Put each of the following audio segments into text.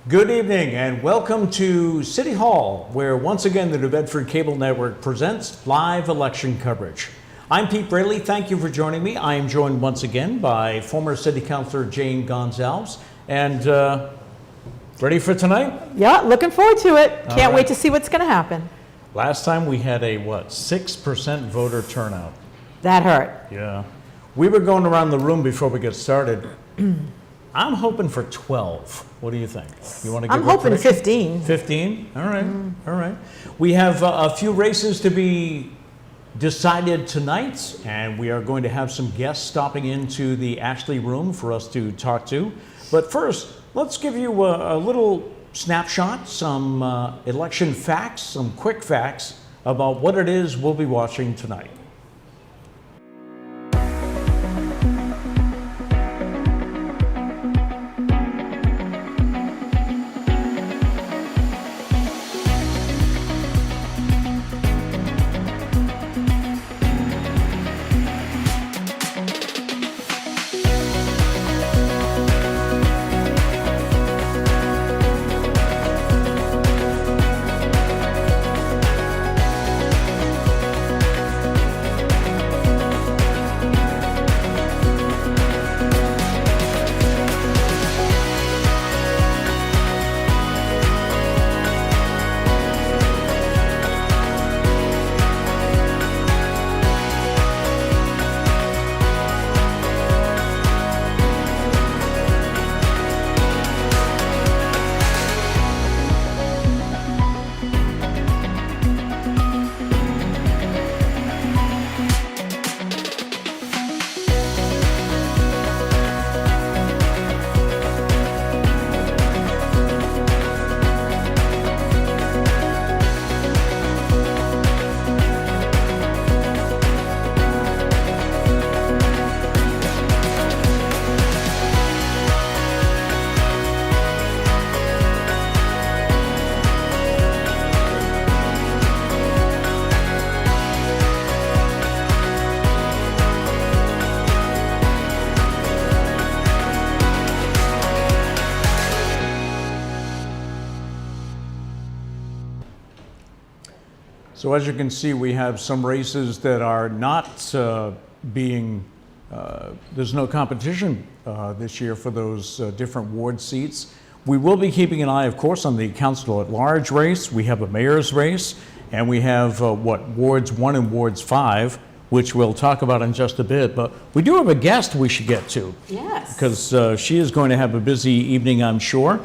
Good evening and welcome to City Hall, where once again the New Bedford Cable Network presents live election coverage. I'm Pete Braley. Thank you for joining me. I am joined once again by former City Councilor Jane Gonzalez. And ready for tonight? Yeah, looking forward to it. Can't right. wait to see what's going to happen. Last time we had a, 6% voter turnout. That hurt. Yeah. We were going around the room before we get started. I'm hoping for 12. What do you think? You want to give I'm hoping 15. 15? All right. All right. We have a few races to be decided tonight, and we are going to have some guests stopping into the Ashley room for us to talk to. But first, let's give you a little snapshot, some election facts, some quick facts about what it is we'll be watching tonight. So as you can see, we have some races that are not there's no competition this year for those different ward seats. We will be keeping an eye, of course, on the council at large race. We have a mayor's race, and we have wards 1 and wards 5, which we'll talk about in just a bit. But we do have a guest we should get to. Yes. Because she is going to have a busy evening, I'm sure.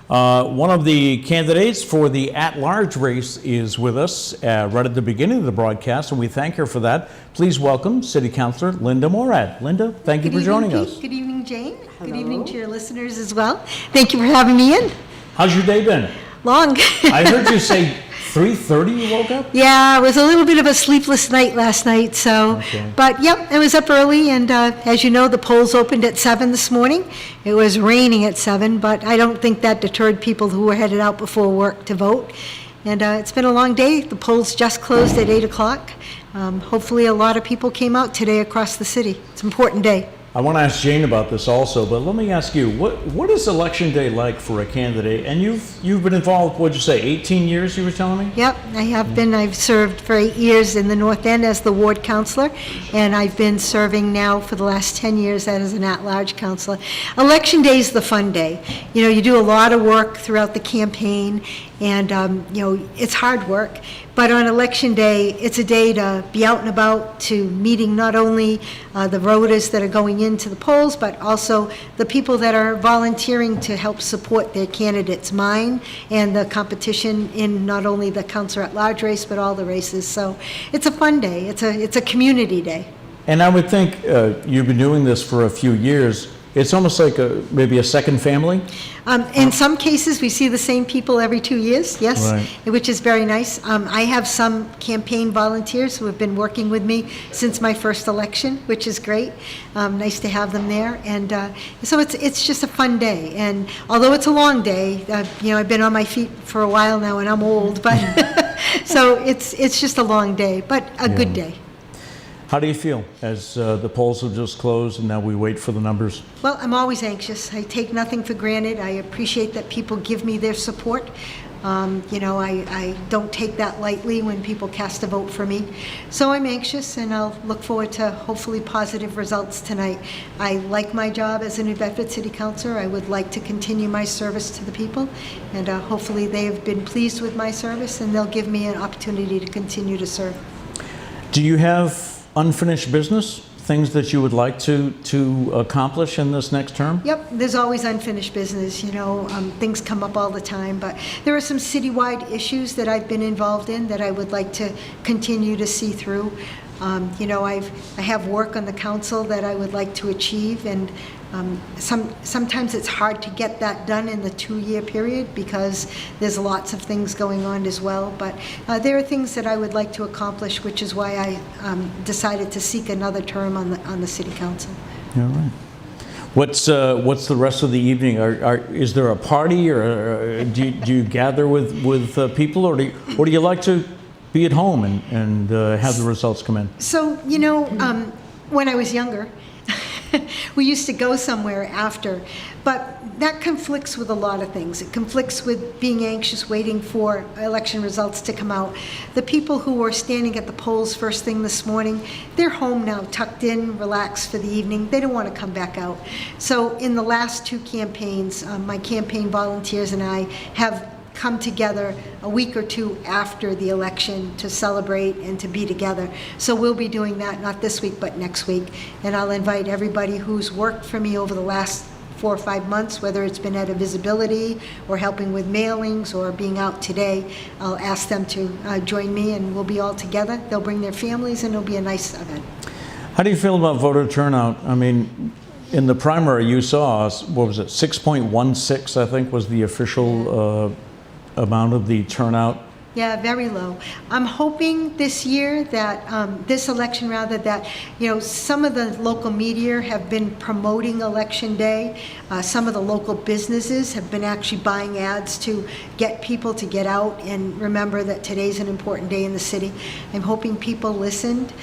One of the candidates for the at-large race is with us right at the beginning of the broadcast, and we thank her for that. Please welcome City Councilor Linda Morad. Linda, thank you for joining us. Good evening, Jane. Hello. Good evening to your listeners as well. Thank you for having me in. How's your day been? Long. I heard you say 3:30 you woke up? Yeah, it was a little bit of a sleepless night last night, so. Okay. But yep, I was up early, and as you know, the polls opened at 7 this morning. It was raining at 7, but I don't think that deterred people who were headed out before work to vote. And it's been a long day. The polls just closed at 8 o'clock. Hopefully a lot of people came out today across the city. It's an important day. I want to ask Jane about this also, but let me ask you, what is election day like for a candidate? And you've been involved, what'd you say, 18 years you were telling me? Yep, I have been. I've served for 8 years in the North End as the ward counselor, and I've been serving now for the last 10 years as an at-large counselor. Election day is the fun day. You know, you do a lot of work throughout the campaign, and it's hard work. But on election day, it's a day to be out and about, to meeting not only the voters that are going into the polls, but also the people that are volunteering to help support their candidates, mine, and the competition in not only the councilor at large race, but all the races. So it's a fun day. It's a community day. And I would think you've been doing this for a few years. It's almost like maybe a second family? In some cases, we see the same people every 2 years, yes, Right. which is very nice. I have some campaign volunteers who have been working with me since my first election, which is great. Nice to have them there. And so it's just a fun day. And although it's a long day, I've been on my feet for a while now, and I'm old, but so it's just a long day, but a good day. How do you feel as the polls have just closed and now we wait for the numbers? Well, I'm always anxious. I take nothing for granted. I appreciate that people give me their support. I don't take that lightly when people cast a vote for me. So I'm anxious, and I'll look forward to hopefully positive results tonight. I like my job as a New Bedford City Councilor. I would like to continue my service to the people, and hopefully they have been pleased with my service, and they'll give me an opportunity to continue to serve. Do you have unfinished business? Things that you would like to accomplish in this next term? Yep, there's always unfinished business, things come up all the time, but there are some citywide issues that I've been involved in that I would like to continue to see through. I have work on the council that I would like to achieve, and sometimes it's hard to get that done in the 2-year period because there's lots of things going on as well. But there are things that I would like to accomplish, which is why I decided to seek another term on the city council. All right. What's the rest of the evening? Is there a party, or do you gather with people, or do you like to be at home and have the results come in? So, when I was younger, we used to go somewhere after, but that conflicts with a lot of things. It conflicts with being anxious, waiting for election results to come out. The people who were standing at the polls first thing this morning, they're home now, tucked in, relaxed for the evening. They don't want to come back out. So in the last 2 campaigns, my campaign volunteers and I have come together a week or 2 after the election to celebrate and to be together. So we'll be doing that, not this week, but next week. And I'll invite everybody who's worked for me over the last 4 or 5 months, whether it's been at a visibility or helping with mailings or being out today. I'll ask them to join me, and we'll be all together. They'll bring their families, and it'll be a nice event. How do you feel about voter turnout? I mean, in the primary you saw, what was it, 6.16, I think, was the official amount of the turnout. Yeah, very low. I'm hoping this year that, this election rather, that, some of the local media have been promoting Election Day. Some of the local businesses have been actually buying ads to get people to get out and remember that today's an important day in the city. I'm hoping people listened.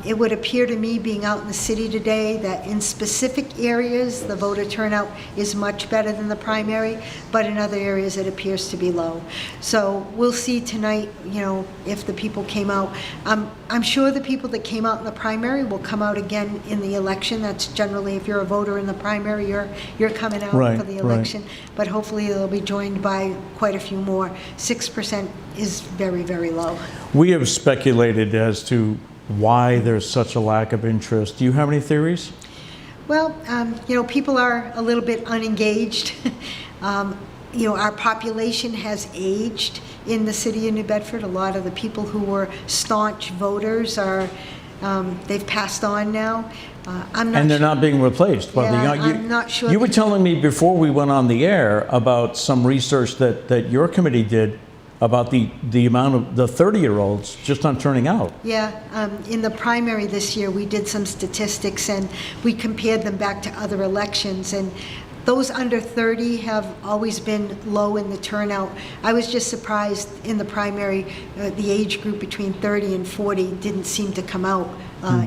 It would appear to me, being out in the city today, that in specific areas, the voter turnout is much better than the primary, but in other areas, it appears to be low. So we'll see tonight, if the people came out. I'm sure the people that came out in the primary will come out again in the election. That's generally, if you're a voter in the primary, you're coming out for the election. Right. But hopefully, they'll be joined by quite a few more. 6% is very, very low. We have speculated as to why there's such a lack of interest. Do you have any theories? Well, people are a little bit unengaged. Our population has aged in the city of New Bedford. A lot of the people who were staunch voters are, they've passed on now. And they're not being replaced by the young. I'm not sure. You were telling me before we went on the air about some research that your committee did about the amount of the 30-year-olds just not turning out. Yeah, in the primary this year, we did some statistics and we compared them back to other elections, and those under 30 have always been low in the turnout. I was just surprised in the primary, the age group between 30 and 40 didn't seem to come out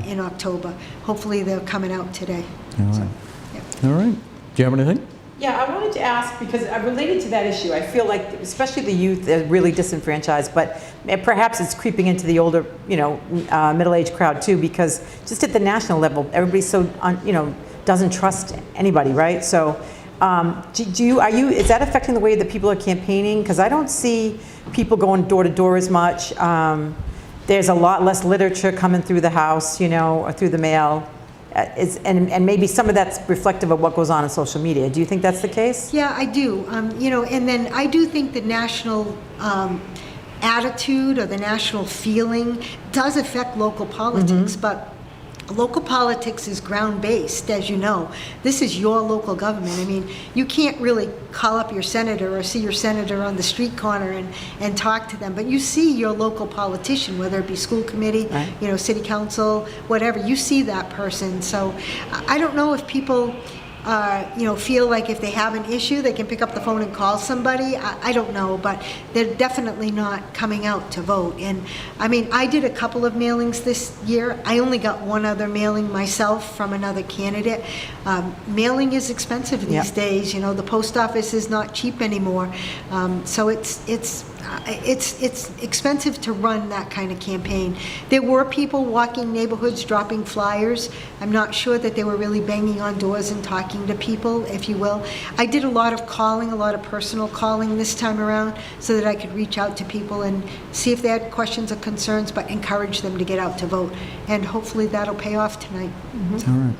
in October. Hopefully they're coming out today. All right. So, yeah. All right. Do you have anything? Yeah, I wanted to ask, because related to that issue, I feel like especially the youth are really disenfranchised, but perhaps it's creeping into the older, middle-aged crowd too, because just at the national level, everybody's so, doesn't trust anybody, right? So is that affecting the way that people are campaigning? Because I don't see people going door to door as much. There's a lot less literature coming through the house, or through the mail. And maybe some of that's reflective of what goes on social media. Do you think that's the case? Yeah, I do. And then I do think the national attitude or the national feeling does affect local politics, but local politics is ground-based, as you know. This is your local government. I mean, you can't really call up your senator or see your senator on the street corner and talk to them, but you see your local politician, whether it be school committee, right, city council, whatever. You see that person. So I don't know if people feel like if they have an issue, they can pick up the phone and call somebody. I don't know, but they're definitely not coming out to vote. And, I mean, I did a couple of mailings this year. I only got one other mailing myself from another candidate. Mailing is expensive these Yep. days, the post office is not cheap anymore. So it's expensive to run that kind of campaign. There were people walking neighborhoods dropping flyers. I'm not sure that they were really banging on doors and talking to people, if you will. I did a lot of calling, a lot of personal calling this time around so that I could reach out to people and see if they had questions or concerns, but encourage them to get out to vote. And hopefully that'll pay off tonight. All right.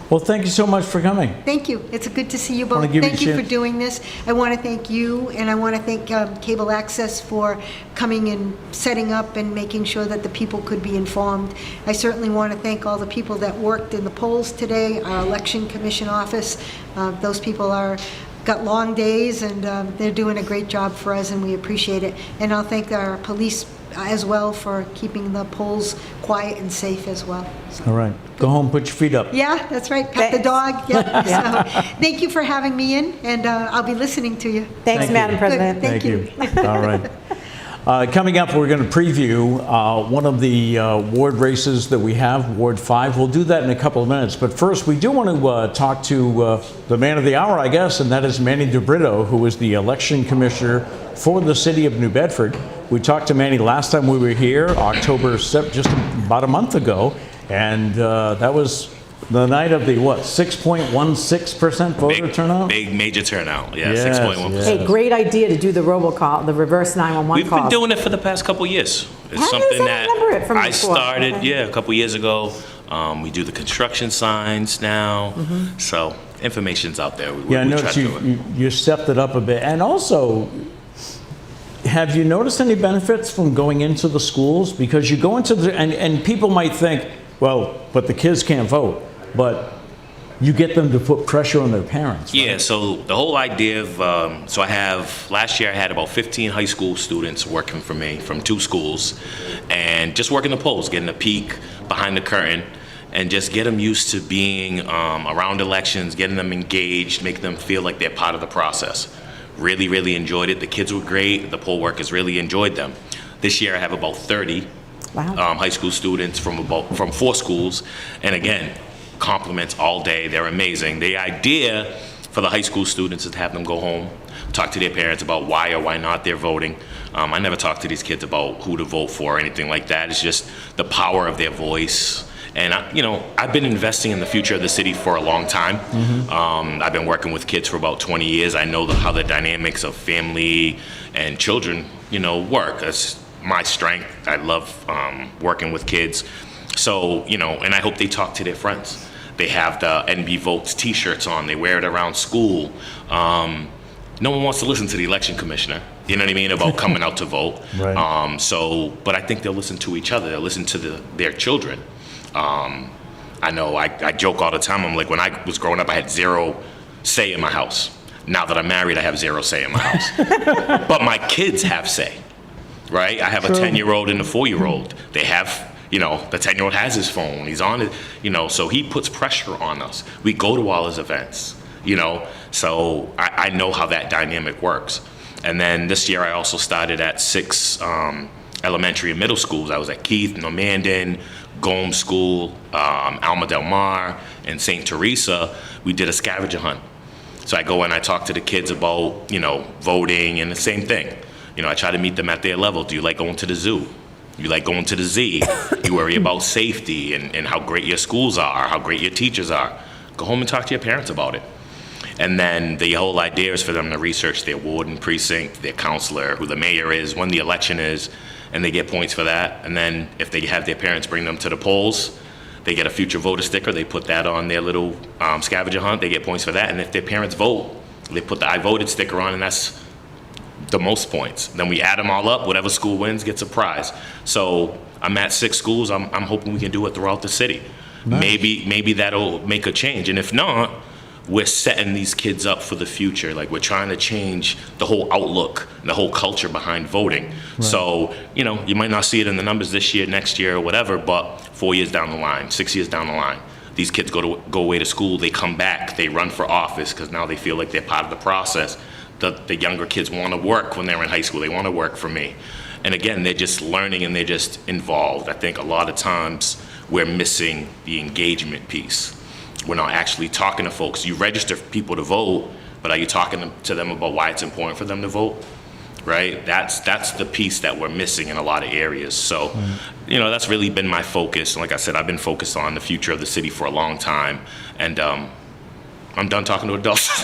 Well, thank you so much for coming. Thank you. It's good to see you Wanna both. give you Thank a you for chance- doing this. I want to thank you, and I want to thank Cable Access for coming and setting up and making sure that the people could be informed. I certainly want to thank all the people that worked in the polls today, our Election Commission office. Those people got long days, and they're doing a great job for us, and we appreciate it. And I'll thank our police as well for keeping the polls quiet and safe as well. All right. Go home, put your feet up. Yeah, that's right. Pet the Thanks. dog. Yep. So, thank you for having me in, and I'll be listening to you. Thanks, Thank Madam you. President. Thank you. All right. Coming up, we're going to preview one of the ward races that we have, Ward 5. We'll do that in a couple of minutes. But first, we do want to talk to the man of the hour, I guess, and that is Manny DeBrito, who is the election commissioner for the city of New Bedford. We talked to Manny last time we were here, October 7th, just about a month ago, and that was the night of the, 6.16% voter turnout? Big major turnout. Yeah, Yes, 6.1%. yes. Hey, great idea to do the robocall, the reverse 911 We've call. been doing it for the past couple years. It's How does something I remember it from I before? started, Okay. a couple years ago. We do the construction signs now. So information's out there. We, Yeah, I we try noticed to do it. you stepped it up a bit. And also, have you noticed any benefits from going into the schools? Because you go into the, and people might think, well, but the kids can't vote. But you get them to put pressure on their parents, right? Yeah, so the whole idea of, last year I had about 15 high school students working for me from 2 schools, and just working the polls, getting a peek behind the curtain, and just get them used to being around elections, getting them engaged, making them feel like they're part of the process. Really, really enjoyed it. The kids were great. The poll workers really enjoyed them. This year I have about 30 Wow. high school students from 4 schools, and again, compliments all day. They're amazing. The idea for the high school students is to have them go home, talk to their parents about why or why not they're voting. I never talk to these kids about who to vote for or anything like that. It's just the power of their voice. And I've been investing in the future of the city for a long time. I've been working with kids for about 20 years. I know how the dynamics of family and children, work. That's my strength. I love working with kids. So, and I hope they talk to their friends. They have the NB Votes t-shirts on. They wear it around school. No one wants to listen to the election commissioner, you know what I mean, about coming out to vote. Right. But I think they'll listen to each other. They'll listen to their children. I know I joke all the time. I'm like, when I was growing up, I had 0 say in my house. Now that I'm married, I have 0 say in my house. But my kids have say, right? I have a 10-year-old and a 4-year-old. They have, the 10-year-old has his phone. He's on it, so he puts pressure on us. We go to all his events, so I know how that dynamic works. And then this year I also started at 6 elementary and middle schools. I was at Keith, Normandin, Gomes School, Alma Del Mar, and St. Teresa. We did a scavenger hunt. So I go and I talk to the kids about, voting and the same thing. I try to meet them at their level. Do you like going to the zoo? You like going to the Z? You worry about safety and how great your schools are, how great your teachers are. Go home and talk to your parents about it. And then the whole idea is for them to research their ward and precinct, their counselor, who the mayor is, when the election is, and they get points for that. And then if they have their parents bring them to the polls, they get a future voter sticker. They put that on their little scavenger hunt. They get points for that. And if their parents vote, they put the I voted sticker on, and that's the most points. Then we add them all up. Whatever school wins gets a prize. So I'm at 6 schools. I'm hoping we can do it throughout the city. Nice. Maybe that'll make a change. And if not, we're setting these kids up for the future. Like, we're trying to change the whole outlook, the whole culture behind voting. Right. So, you might not see it in the numbers this year, next year, or whatever, but 4 years down the line, 6 years down the line, these kids go away to school, they come back, they run for office because now they feel like they're part of the process. The younger kids want to work when they're in high school. They want to work for me. And again, they're just learning and they're just involved. I think a lot of times we're missing the engagement piece. We're not actually talking to folks. You register for people to vote, but are you talking to them about why it's important for them to vote? Right? That's the piece that we're missing in a lot of areas. So, that's really been my focus. And like I said, I've been focused on the future of the city for a long time. And I'm done talking to adults.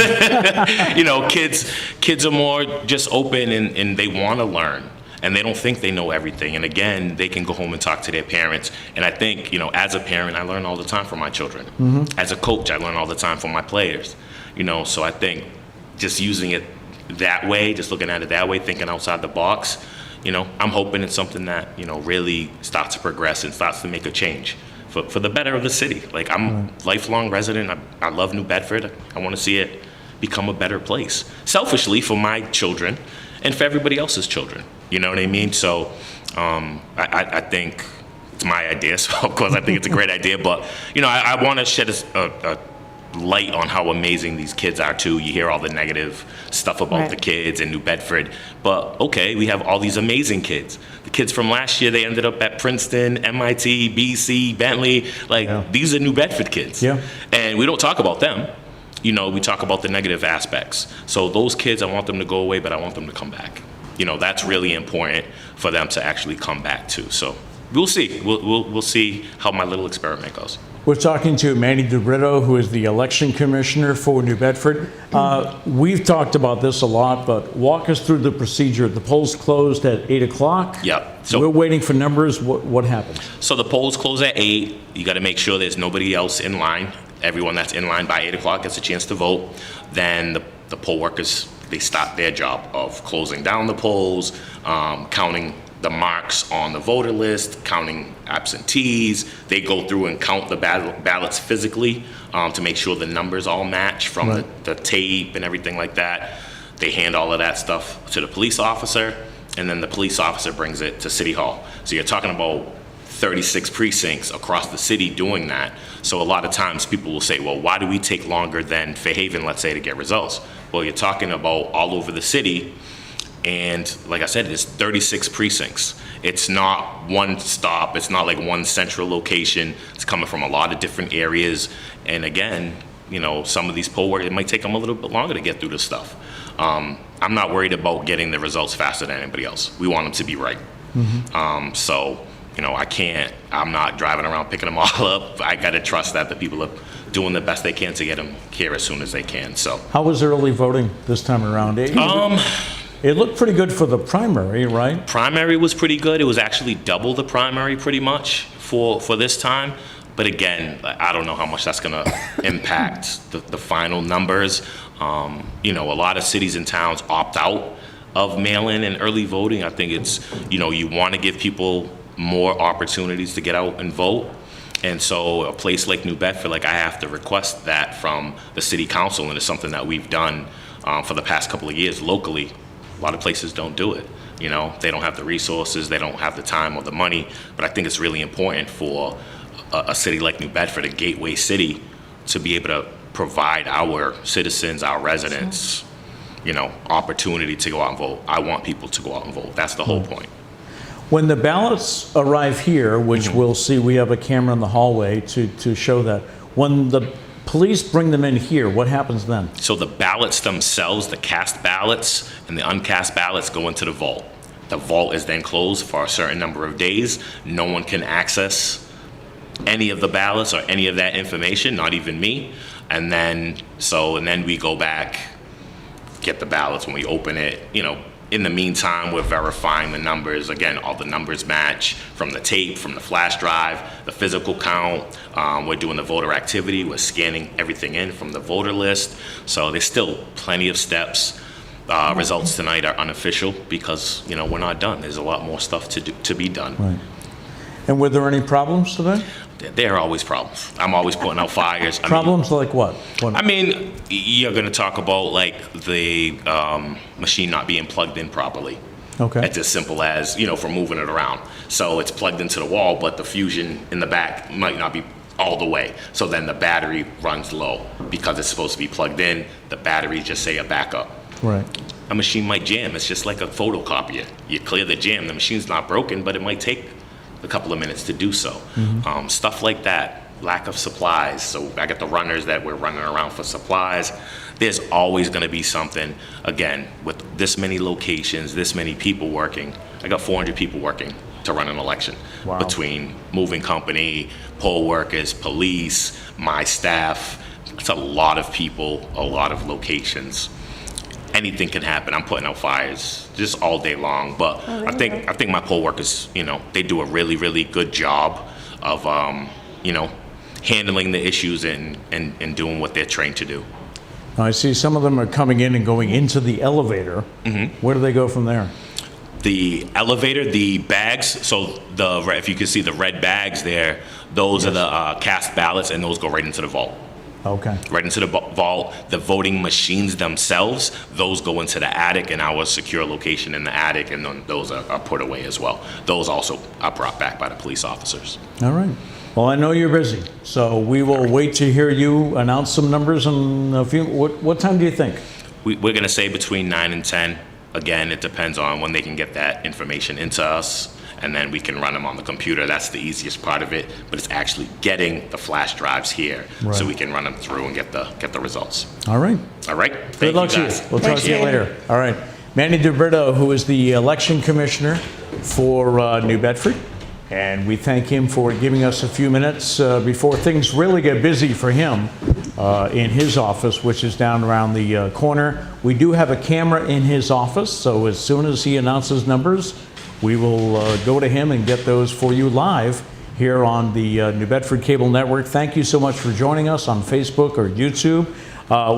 Kids are more just open and they want to learn. And they don't think they know everything. And again, they can go home and talk to their parents. And I think, as a parent, I learn all the time from my children. Mm-hmm. As a coach, I learn all the time from my players. So I think just using it that way, just looking at it that way, thinking outside the box, I'm hoping it's something that, really starts to progress and starts to make a change for the better of the city. Like, I'm a lifelong resident. I love New Bedford. I want to see it become a better place. Selfishly, for my children and for everybody else's children. You know what I mean? So I think it's my idea. So, of course, I think it's a great idea. But, I want to shed a light on how amazing these kids are, too. You hear all the negative stuff about the kids in New Bedford. But, okay, we have all these amazing kids. The kids from last year, they ended up at Princeton, MIT, BC, Bentley. These are New Bedford kids. Yeah. And we don't talk about them. We talk about the negative aspects. So those kids, I want them to go away, but I want them to come back. That's really important for them to actually come back to. So we'll see. We'll see how my little experiment goes. We're talking to Manny DeBrito, who is the election commissioner for New Bedford. We've talked about this a lot, but walk us through the procedure. The polls closed at 8 o'clock. Yeah. So we're waiting for numbers. What happens? So the polls close at 8. You got to make sure there's nobody else in line. Everyone that's in line by 8 o'clock gets a chance to vote. Then the poll workers, they start their job of closing down the polls, counting the marks on the voter list, counting absentees. They go through and count the ballots physically to make sure the numbers all match from the tape and everything like that. They hand all of that stuff to the police officer, and then the police officer brings it to City Hall. So you're talking about 36 precincts across the city doing that. So a lot of times people will say, well, why do we take longer than Fairhaven, let's say, to get results? Well, you're talking about all over the city. And like I said, it's 36 precincts. It's not one stop. It's not like one central location. It's coming from a lot of different areas. And again, some of these poll workers, it might take them a little bit longer to get through this stuff. I'm not worried about getting the results faster than anybody else. We want them to be right. Mm-hmm. I'm not driving around picking them all up. I got to trust that the people are doing the best they can to get them here as soon as they can. So, how was early voting this time around? It looked pretty good for the primary, right? Primary was pretty good. It was actually double the primary pretty much for this time. But again, I don't know how much that's going to impact the final numbers. A lot of cities and towns opt out of mail-in and early voting. I think it's, you want to give people more opportunities to get out and vote. And so a place like New Bedford, I have to request that from the city council, and it's something that we've done for the past couple of years locally. A lot of places don't do it. They don't have the resources, they don't have the time or the money. But I think it's really important for a city like New Bedford, a gateway city, to be able to provide our citizens, our residents, opportunity to go out and vote. I want people to go out and vote. That's the whole point. When the ballots arrive here, which we'll see, we have a camera in the hallway to show that. When the police bring them in here, what happens then? So the ballots themselves, the cast ballots and the uncast ballots, go into the vault. The vault is then closed for a certain number of days. No one can access any of the ballots or any of that information, not even me. And then we go back, get the ballots when we open it. In the meantime, we're verifying the numbers. Again, all the numbers match from the tape, from the flash drive, the physical count. We're doing the voter activity. We're scanning everything in from the voter list. So there's still plenty of steps. Results tonight are unofficial because, we're not done. There's a lot more stuff to be done. Right. And were there any problems today? There are always problems. I'm always putting out fires. Problems like what? You're going to talk about the machine not being plugged in properly. Okay. It's as simple as, for moving it around. So it's plugged into the wall, but the fusion in the back might not be all the way. So then the battery runs low because it's supposed to be plugged in. The batteries just say a backup. Right. A machine might jam. It's just like a photocopier. You clear the jam. The machine's not broken, but it might take a couple of minutes to do so. Stuff like that. Lack of supplies. So I got the runners that we're running around for supplies. There's always going to be something. Again, with this many locations, this many people working, I got 400 people working to run an election. Wow. Between moving company, poll workers, police, my staff. It's a lot of people, a lot of locations. Anything can happen. I'm putting out fires just all day long. But I think my poll workers, they do a really, really good job of, handling the issues and doing what they're trained to do. Now, I see some of them are coming in and going into the elevator. Where do they go from there? The elevator, the bags, so if you can see the red bags there, those are the cast ballots, and those go right into the vault. Okay. Right into the vault. The voting machines themselves, those go into the attic in our secure location in the attic, and then those are put away as well. Those also are brought back by the police officers. All right. Well, I know you're busy, so we will wait to hear you announce some numbers in a few. What time do you think? We're going to say between 9 and 10. Again, it depends on when they can get that information into us, and then we can run them on the computer. That's the easiest part of it, but it's actually getting the flash drives here so we can run them through and get the results. All right. All right? Good luck to you. We'll talk to you later. All right. Manny DiBerto, who is the election commissioner for New Bedford, and we thank him for giving us a few minutes before things really get busy for him in his office, which is down around the corner. We do have a camera in his office, so as soon as he announces numbers, we will go to him and get those for you live here on the New Bedford Cable Network. Thank you so much for joining us on Facebook or YouTube.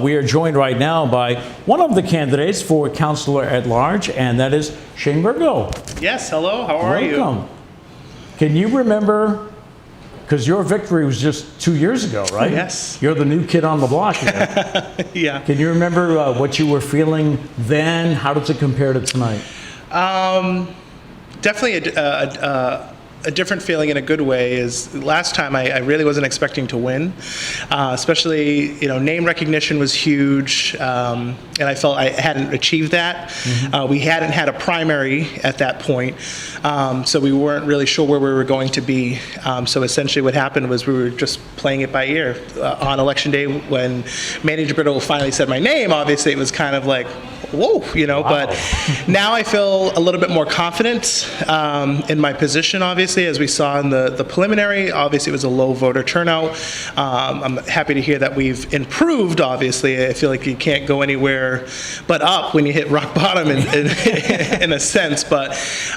We are joined right now by one of the candidates for Councilor at Large, and that is Shane Burgo. Yes, hello, how are you? Welcome. Can you remember, because your victory was just 2 years ago, right? Yes. You're the new kid on the block here. Yeah. Can you remember what you were feeling then? How does it compare to tonight? Definitely a different feeling in a good way. Is last time I really wasn't expecting to win, especially name recognition was huge, and I felt I hadn't achieved that. We hadn't had a primary at that point, so we weren't really sure where we were going to be. So essentially what happened was we were just playing it by ear. On election day when Manny DiBerto finally said my name, obviously it was kind of like, whoa, Wow. But now I feel a little bit more confident in my position, obviously, as we saw in the preliminary. Obviously, it was a low voter turnout. I'm happy to hear that we've improved, obviously. I feel like you can't go anywhere but up when you hit rock bottom in a sense, but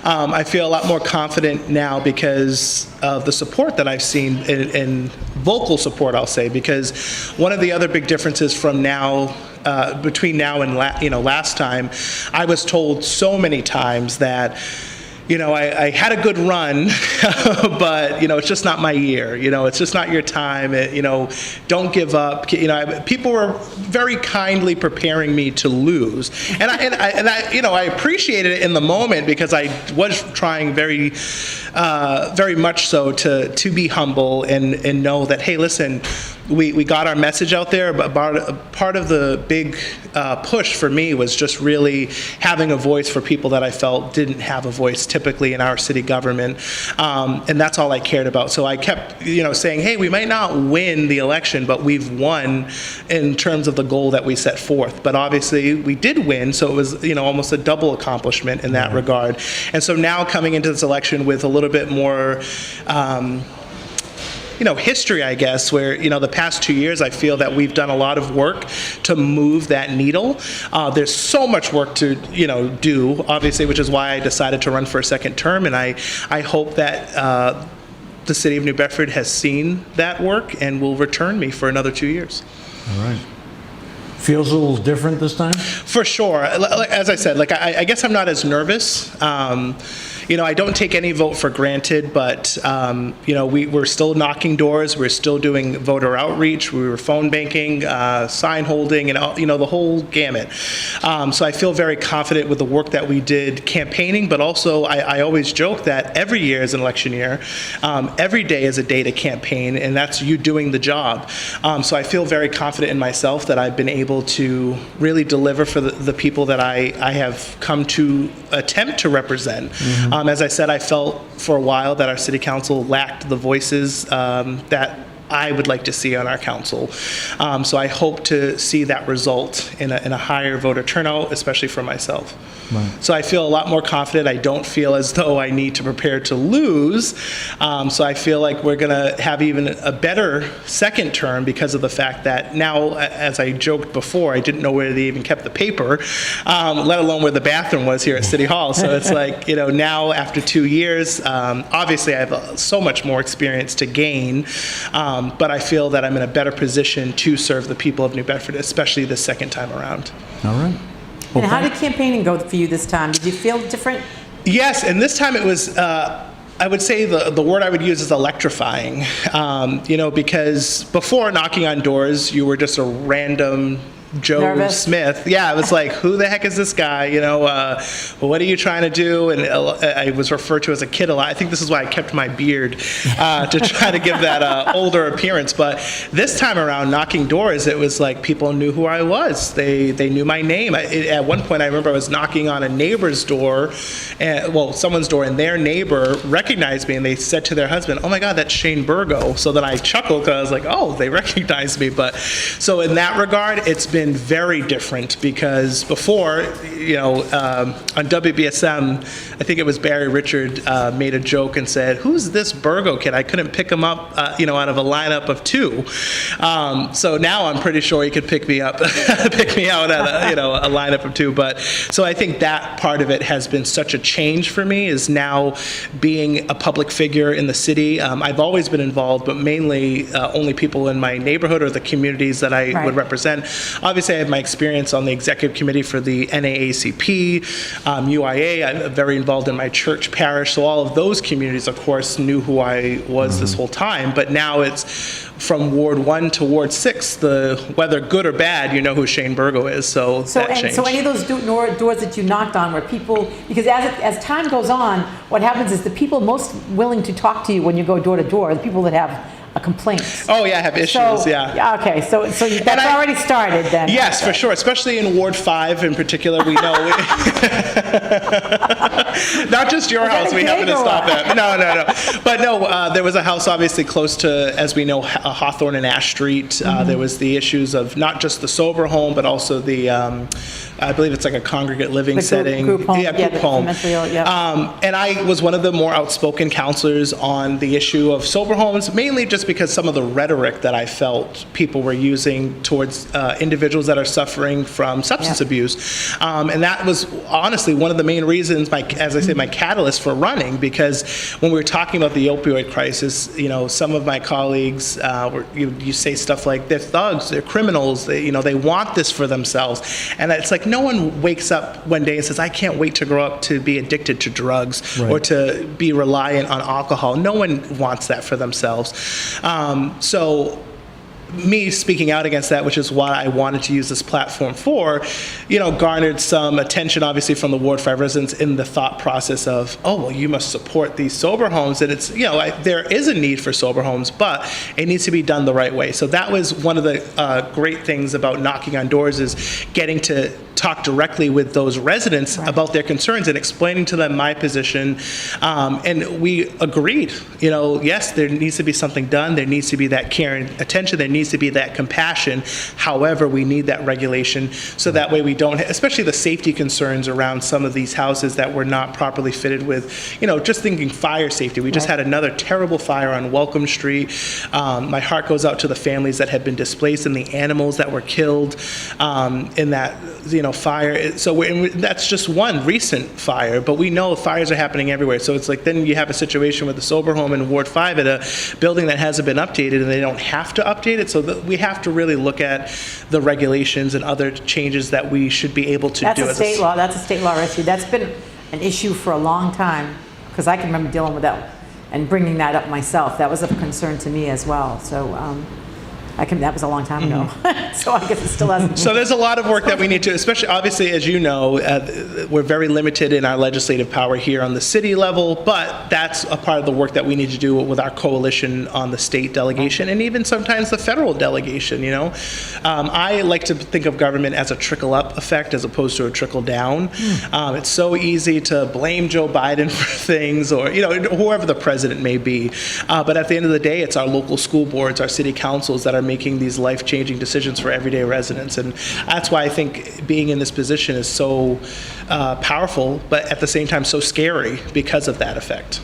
I feel a lot more confident now because of the support that I've seen in vocal support, I'll say, because one of the other big differences from now between now and last time, I was told so many times that I had a good run, but it's just not my year. It's just not your time. Don't give up. People were very kindly preparing me to lose, and I appreciated it in the moment because I was trying very much so to be humble and know that, hey, listen, we got our message out there, but part of the big push for me was just really having a voice for people that I felt didn't have a voice typically in our city government, and that's all I cared about. So I kept saying, hey, we might not win the election, but we've won in terms of the goal that we set forth. But obviously we did win, so it was almost a double accomplishment in that regard. And so now coming into this election with a little bit more history, I guess, where, the past 2 years, I feel that we've done a lot of work to move that needle. There's so much work to, do, obviously, which is why I decided to run for a second term. And I hope that the city of New Bedford has seen that work and will return me for another 2 years. All right. Feels a little different this time? For sure. As I said, I guess I'm not as nervous. I don't take any vote for granted, but, we're still knocking doors, we're still doing voter outreach, we were phone banking, sign holding, and, the whole gamut. So I feel very confident with the work that we did campaigning, but also I always joke that every year is an election year. Every day is a day to campaign, and that's you doing the job. So I feel very confident in myself that I've been able to really deliver for the people that I have come to attempt to represent. As I said, I felt for a while that our city council lacked the voices that I would like to see on our council. So I hope to see that result in a higher voter turnout, especially for myself. So I feel a lot more confident. I don't feel as though I need to prepare to lose. So I feel like we're going to have even a better second term because of the fact that now, as I joked before, I didn't know where they even kept the paper, let alone where the bathroom was here at City Hall. So it's like, now after 2 years, obviously I have so much more experience to gain, but I feel that I'm in a better position to serve the people of New Bedford, especially the second time around. All right. And how did campaigning go for you this time? Did you feel different? Yes, and this time it was, I would say the word I would use is electrifying, because before knocking on doors, you were just a random Joe Nervous? Smith. Yeah, I was like, who the heck is this guy? What are you trying to do? And I was referred to as a kid a lot. I think this is why I kept my beard to try to give that older appearance. But this time around, knocking doors, it was like people knew who I was. They knew my name. At one point, I remember I was knocking on a neighbor's door, someone's door, and their neighbor recognized me, and they said to their husband, "Oh my God, that's Shane Burgo." So then I chuckled because I was like, "Oh, they recognized me." But so in that regard, it's been very different because before, on WBSM, I think it was Barry Richard made a joke and said, "Who's this Burgo kid? I couldn't pick him up, out of a lineup of 2." So now I'm pretty sure he could pick me up, pick me out at a lineup of 2. But so I think that part of it has been such a change for me, is now being a public figure in the city. I've always been involved, but mainly only people in my neighborhood or the communities that I would represent. Obviously, I have my experience on the executive committee for the NAACP, UIA. I'm very involved in my church parish, so all of those communities, of course, knew who I was this whole time. But now it's from Ward 1 to Ward 6, whether good or bad, you know who Shane Burgo is. So that changed. So any of those doors that you knocked on were people, because as time goes on, what happens is the people most willing to talk to you when you go door to door are the people that have a complaint. Oh yeah, I have issues. Yeah. Okay, so that's already started then. Yes, for sure. Especially in Ward 5 in particular, we know. Not just your house. We happen to stop at. No. But no, there was a house obviously close to, as we know, Hawthorne and Ash Street. There was the issues of not just the sober home, but also the, I believe it's like a congregate living setting. Group home. Yeah, group home. And I was one of the more outspoken counselors on the issue of sober homes, mainly just because some of the rhetoric that I felt people were using towards individuals that are suffering from substance abuse. And that was honestly one of the main reasons, as I say, my catalyst for running, because when we were talking about the opioid crisis, some of my colleagues, you say stuff like, they're thugs, they're criminals, they want this for themselves. And it's like, no one wakes up one day and says, I can't wait to grow up to be addicted to drugs or to be reliant on alcohol. No one wants that for themselves. So me speaking out against that, which is what I wanted to use this platform for, garnered some attention, obviously, from the Ward 5 residents in the thought process of, oh, well, you must support these sober homes. And it's, there is a need for sober homes, but it needs to be done the right way. So that was one of the great things about knocking on doors, is getting to talk directly with those residents about their concerns and explaining to them my position. And we agreed, yes, there needs to be something done. There needs to be that care and attention. There needs to be that compassion. However, we need that regulation so that way we don't, especially the safety concerns around some of these houses that were not properly fitted with, just thinking fire safety. We just had another terrible fire on Welcome Street. My heart goes out to the families that had been displaced and the animals that were killed in that, fire. So that's just one recent fire, but we know fires are happening everywhere. So it's like, then you have a situation with the sober home in Ward 5 at a building that hasn't been updated, and they don't have to update it. So we have to really look at the regulations and other changes that we should be able to do. That's a state law issue. That's been an issue for a long time. because I can remember dealing with that and bringing that up myself. That was of concern to me as well. So that was a long time ago. So I guess it still hasn't. So there's a lot of work that we need to, especially obviously, as you know, we're very limited in our legislative power here on the city level, but that's a part of the work that we need to do with our coalition on the state delegation and even sometimes the federal delegation, you know. I like to think of government as a trickle-up effect as opposed to a trickle-down. It's so easy to blame Joe Biden for things or, you know, whoever the president may be. But at the end of the day, it's our local school boards, our city councils that are making these life-changing decisions for everyday residents. And that's why I think being in this position is so powerful, but at the same time so scary because of that effect.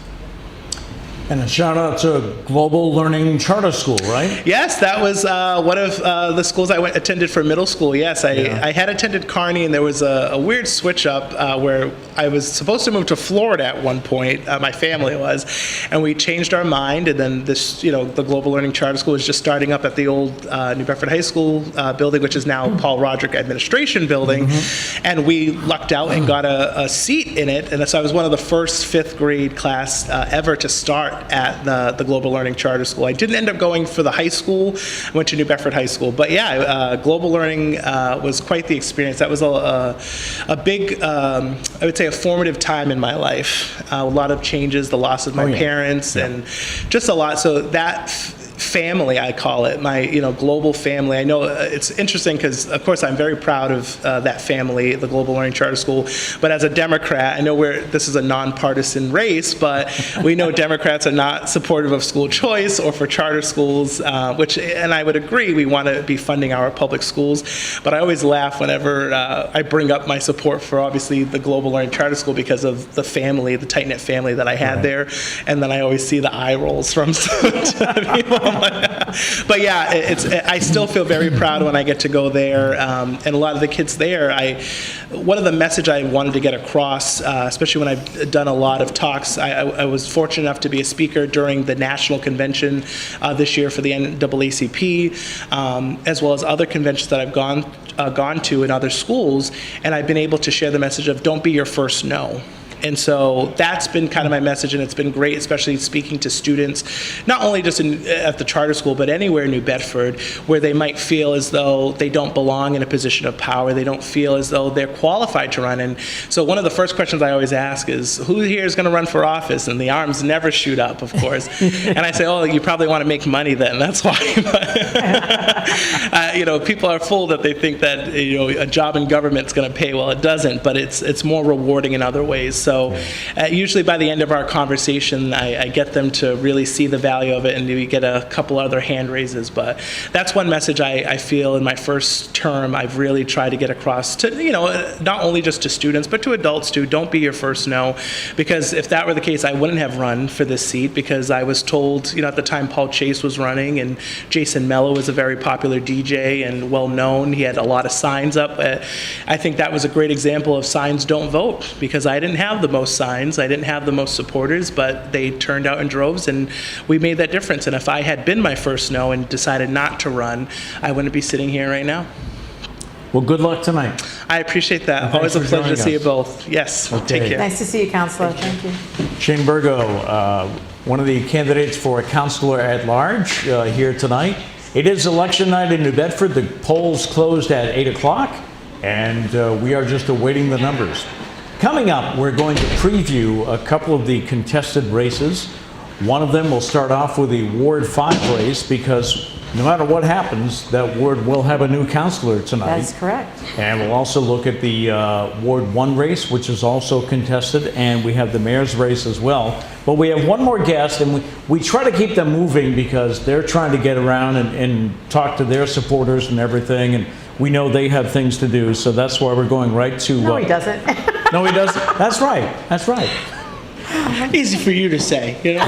And a shout out to Global Learning Charter School, right? Yes, that was one of the schools I attended for middle school. Yes, I had attended Kearney, and there was a weird switch up where I was supposed to move to Florida at one point. My family was, and we changed our mind. And then this, you know, the Global Learning Charter School was just starting up at the old New Bedford High School building, which is now Paul Roderick Administration Building, and we lucked out and got a seat in it. And so I was one of the first fifth grade class ever to start at the Global Learning Charter School. I didn't end up going for the high school. I went to New Bedford High School. But yeah, Global Learning was quite the experience. That was a big, I would say, a formative time in my life. A lot of changes, the loss of my parents, and just a lot. So that family, I call it, my, you know, global family. I know it's interesting because, of course, I'm very proud of that family, the Global Learning Charter School. But as a Democrat, I know this is a nonpartisan race, but we know Democrats are not supportive of school choice or for charter schools, and I would agree, we want to be funding our public schools. But I always laugh whenever I bring up my support for, obviously, the Global Learning Charter School because of the family, the tight-knit family that I had there. And then I always see the eye rolls from some people. But yeah, I still feel very proud when I get to go there, and a lot of the kids there. One of the message I wanted to get across, especially when I've done a lot of talks, I was fortunate enough to be a speaker during the national convention this year for the NAACP, as well as other conventions that I've gone to in other schools, and I've been able to share the message of don't be your first no. And so that's been kind of my message, and it's been great, especially speaking to students, not only just at the charter school, but anywhere in New Bedford, where they might feel as though they don't belong in a position of power. They don't feel as though they're qualified to run. And so one of the first questions I always ask is, who here is going to run for office? And the arms never shoot up, of course. And I say, oh, you probably want to make money then. That's why. You know, people are fooled that they think that, you know, a job in government is going to pay. Well, it doesn't, but it's more rewarding in other ways. So usually by the end of our conversation, I get them to really see the value of it, and we get a couple other hand raises. But that's one message I feel in my first term I've really tried to get across to, you know, not only just to students, but to adults too. Don't be your first no, because if that were the case, I wouldn't have run for this seat, because I was told, you know, at the time Paul Chase was running, and Jason Mello was a very popular DJ and well known. He had a lot of signs up. I think that was a great example of signs don't vote, because I didn't have the most signs, I didn't have the most supporters, but they turned out in droves, and we made that difference. And if I had been my first no and decided not to run, I wouldn't be sitting here right now. Well, good luck tonight. I appreciate that. Thanks Always a for pleasure to joining see you us. both. Yes, Okay. take care. Nice to see you, Counselor. Thank you. Shane Burgo, one of the candidates for a counselor at large here tonight. It is election night in New Bedford. The polls closed at 8 o'clock, and we are just awaiting the numbers. Coming up, we're going to preview a couple of the contested races. One of them will start off with the Ward 5 race, because no matter what happens, that ward will have a new counselor tonight. That's correct. And we'll also look at the Ward 1 race, which is also contested, and we have the mayor's race as well. But we have one more guest, and we try to keep them moving because they're trying to get around and talk to their supporters and everything, and we know they have things to do, so that's why we're going right to... No, he doesn't. No, he doesn't? That's right. That's right. Easy for you to say, you know.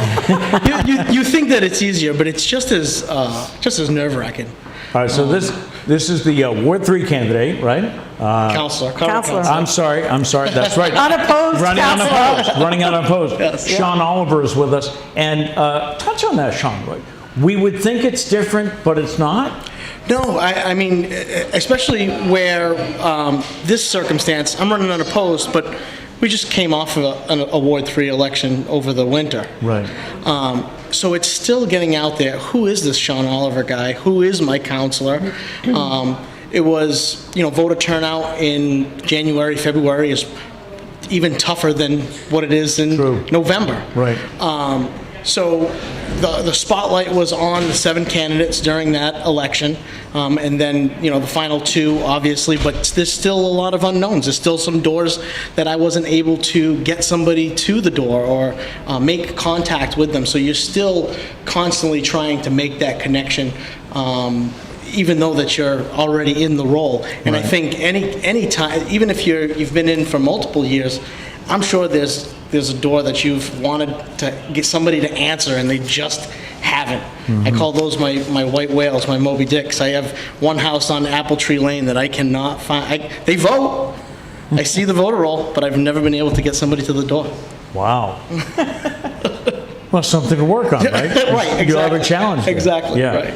you think that it's easier, but it's just as nerve-wracking. All right, so this is the Ward 3 candidate, right? Counselor. I'm sorry, that's right. Unopposed Running counselor. unopposed, running unopposed. Yes. Sean Oliver is with us. And touch on that, Sean. We would think it's different, but it's not? No, I mean, especially where this circumstance, I'm running unopposed, but we just came off of a Ward 3 election over the winter. Right. So it's still getting out there. Who is this Sean Oliver guy? Who is my counselor? It was, voter turnout in January, February is even tougher than what it is in True. November. Right. So the spotlight was on the 7 candidates during that election, and then, the final 2, obviously, but there's still a lot of unknowns. There's still some doors that I wasn't able to get somebody to the door or make contact with them. So you're still constantly trying to make that connection, even though that you're already in the role. And I think any time, even if you've been in for multiple years, I'm sure there's a door that you've wanted to get somebody to answer and they just haven't. I call those my white whales, my Moby Dicks. I have one house on Apple Tree Lane that I cannot find. They vote. I see the voter roll, but I've never been able to get somebody to the door. Wow. Well, something to work on, right? Right, exactly. You have a challenge there. Exactly, Yeah. right.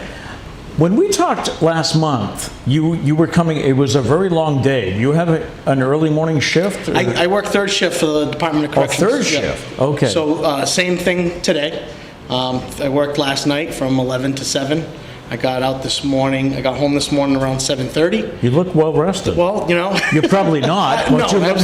When we talked last month, you were coming, it was a very long day. Do you have an early morning shift? or- I work third shift for the Department of Corrections. third Yeah. shift. Okay. So, same thing today. I worked last night from 11 to 7. I got home this morning around 7:30. You look well rested. Well, You're probably not. No, but you look-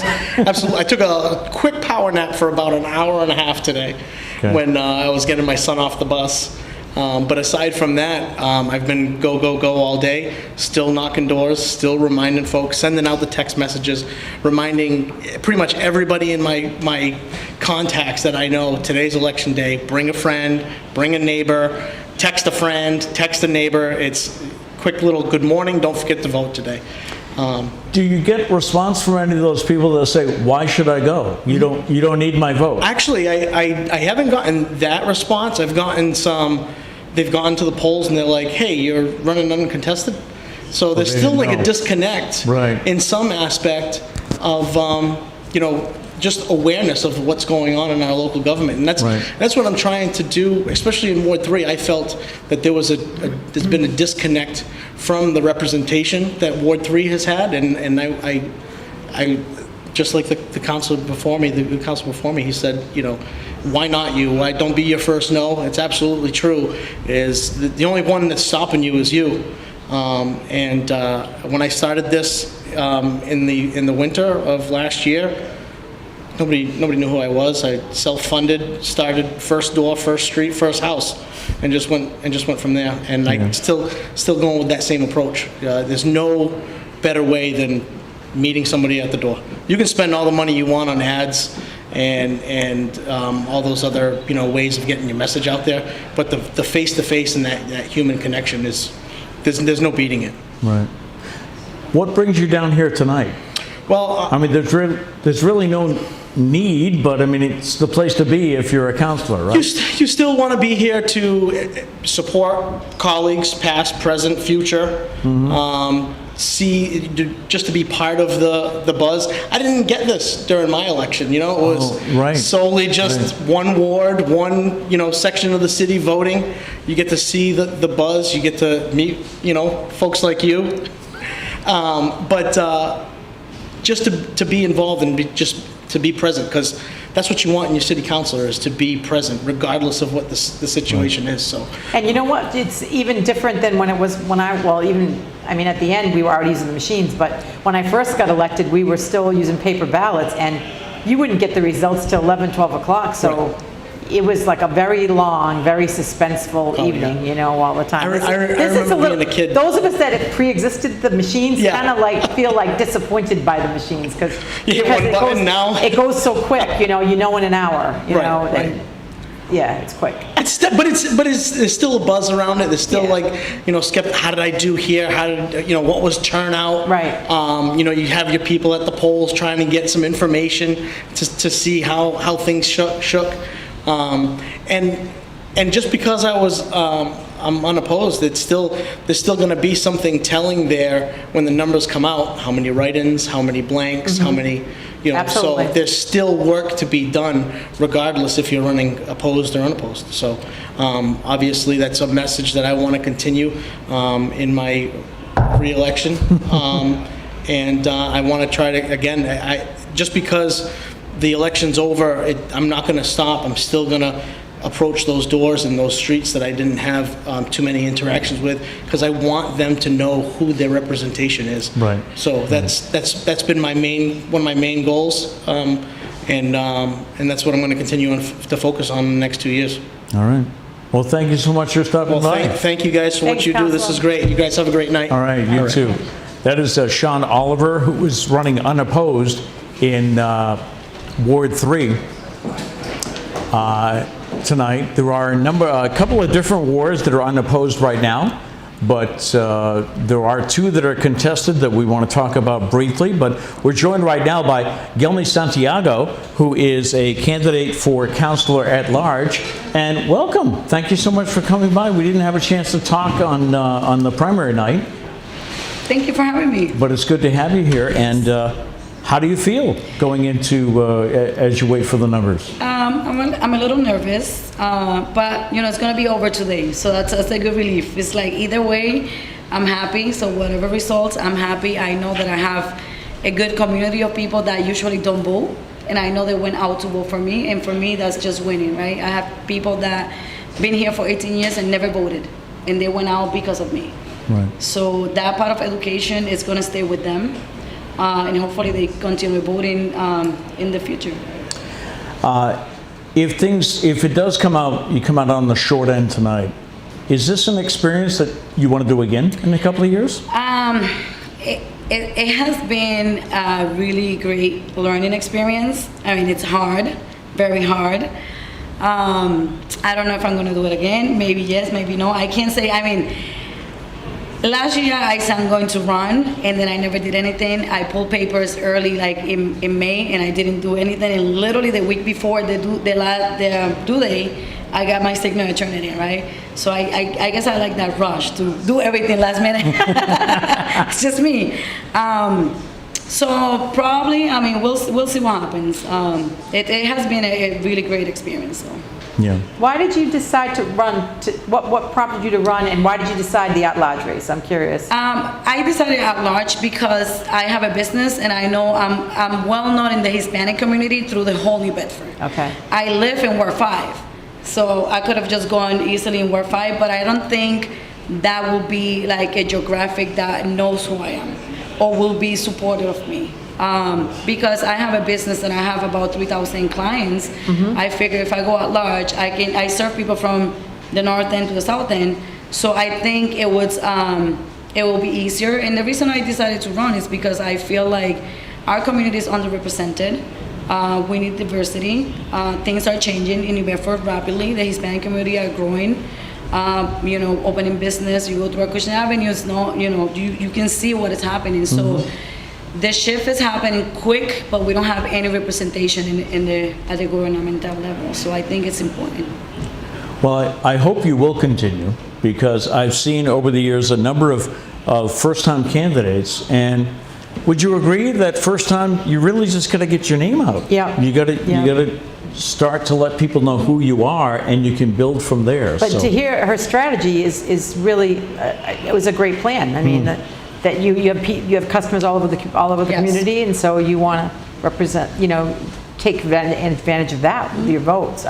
absolutely. I took a quick power nap for about an hour and a half today Okay. when I was getting my son off the bus. But aside from that, I've been go all day, still knocking doors, still reminding folks, sending out the text messages, reminding pretty much everybody in my contacts that I know today's election day, bring a friend, bring a neighbor, text a friend, text a neighbor. It's quick little good morning, don't forget to vote today. Do you get response from any of those people that say, "Why should I go? You don't need my vote"? Actually, I haven't gotten that response. I've gotten some, they've gone to the polls and they're like, hey, you're running uncontested? So there's they still didn't like know. a disconnect Right. in some aspect of, just awareness of what's going on in our local government. And Right. that's what I'm trying to do, especially in Ward 3. I felt that there's been a disconnect from the representation that Ward 3 has had, and I just like the councilor before me, the council before me, he said, why not you? Why don't be your first no? It's absolutely true. Is the only one that's stopping you is you. When I started this in the winter of last year, nobody knew who I was. I self-funded, started first door, first street, first house, and just went from there. And I still going with that same approach. There's no better way than meeting somebody at the door. You can spend all the money you want on ads and all those other ways of getting your message out there, but the face-to-face and that human connection is there's no beating it. Right. What brings you down here tonight? Well, I mean, there's really no need, but I mean, it's the place to be if you're a counselor, right? you still want to be here to support colleagues, past, present, future. Just to be part of the buzz. I didn't get this during my election. It was right. solely just one ward, one section of the city voting. You get to see the buzz. You get to meet folks like you. But just to be involved and to be present, because that's what you want in your city councilor, is to be present regardless of what the situation is. So. And you know what? It's even different than when at the end, we were already using the machines, but when I first got elected, we were still using paper ballots, and you wouldn't get the results till 11, 12 o'clock, so it was like a very long, very suspenseful evening, all the time. I remember being a kid. Those of us that have pre-existed the machines Yeah. kind of feel like disappointed by the machines, because You hit one button now. it goes so quick, in an hour, Right. and yeah, it's quick. There's still a buzz around it. There's still Yeah. skeptic. How did I do here? How did what was turnout? Right. You have your people at the polls trying to get some information to see how things shook. And just because I'm unopposed, there's still going to be something telling there when the numbers come out. How many write-ins? How many blanks? How many? Absolutely. So there's still work to be done, regardless if you're running opposed or unopposed. So obviously, that's a message that I want to continue in my re-election, and I want to try to again. Just because the election's over, I'm not going to stop. I'm still going to approach those doors and those streets that I didn't have too many interactions with, because I want them to know who their representation is. Right. So that's been one of my main goals, and that's what I'm going to continue to focus on in the next 2 years. All right. Well, thank you so much for stopping Well, by. thank you guys for what Thanks, you do. This Counselor. is great. You guys have a great night. All right, you too. That is Sean Oliver, who is running unopposed in Ward 3 tonight. There are a couple of different wards that are unopposed right now, but there are two that are contested that we want to talk about briefly. But we're joined right now by Gelmy Santiago, who is a candidate for councilor at large. And welcome. Thank you so much for coming by. We didn't have a chance to talk on the primary night, Thank you for having me. but it's good to have you here. And how do you feel going into as you wait for the numbers? I'm a little nervous, but you know it's gonna be over today, so that's a good relief. It's like either way, I'm happy. So whatever results, I'm happy. I know that I have a good community of people that usually don't vote, and I know they went out to vote for me, and for me that's just winning, right? I have people that been here for 18 years and never voted, and they went out because of me. Right. So that part of education is gonna stay with them, and hopefully they continue voting in the future. If it does come out, you come out on the short end tonight, is this an experience that you want to do again in a couple of years? It has been a really great learning experience. I mean, it's hard, very hard. I don't know if I'm going to do it again. Maybe yes, maybe no. I can't say. I mean, last year I said I'm going to run, and then I never did anything. I pulled papers early, like in May, and I didn't do anything. And literally the week before the due date, I got my signature turned in, right? So I guess I like that rush to do everything last minute. It's just me. So probably, I mean, we'll see what happens. It has been a really great experience. So. Yeah. Why did you decide to run? What prompted you to run, and why did you decide the at-large race? I'm curious. I decided at large because I have a business, and I know I'm well known in the Hispanic community through the whole New Bedford. Okay. I live in Ward 5, so I could have just gone easily in Ward 5, but I don't think that will be like a geographic that knows who I am or will be supportive of me. Because I have a business and I have about 3,000 clients, I figure if I go at large, I serve people from the north end to the south end. So I think it will be easier. And the reason I decided to run is because I feel like our community is underrepresented. We need diversity. Things are changing in New Bedford rapidly. The Hispanic community are growing. Opening business. You go through Acushnet Avenue. You can see what is happening. So. The shift is happening quick, but we don't have any representation at the governmental level. So I think it's important. Well, I hope you will continue, because I've seen over the years a number of first-time candidates, and would you agree that first time you really just got to get your name out? Yeah. You got to start to let people know who you are, and you can build from there. But to hear her strategy is really, it was a great plan. I mean, that you have customers all over the Yes. community, and so you want to represent, take advantage of that with your votes.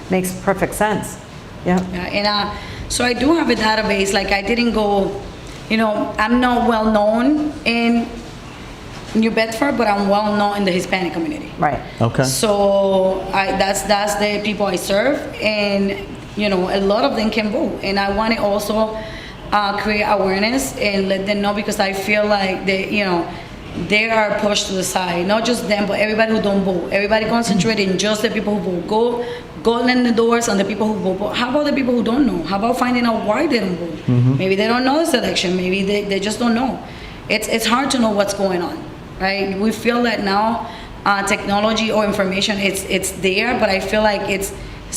Makes perfect sense. Yeah. And so I do have a database. Like I didn't go, I'm not well known in New Bedford, but I'm well known in the Hispanic community. Right. Okay. So that's the people I serve, and a lot of them can vote, and I want to also create awareness and let them know, because I feel like they are pushed to the side. Not just them, but everybody who don't vote. Everybody concentrated in just the people who vote. Go in the doors on the people who vote. But how about the people who don't know? How about finding out why they don't vote? Maybe they don't know this election. Maybe they just don't know. It's hard to know what's going on, right? We feel that now technology or information, it's there, but I feel like it's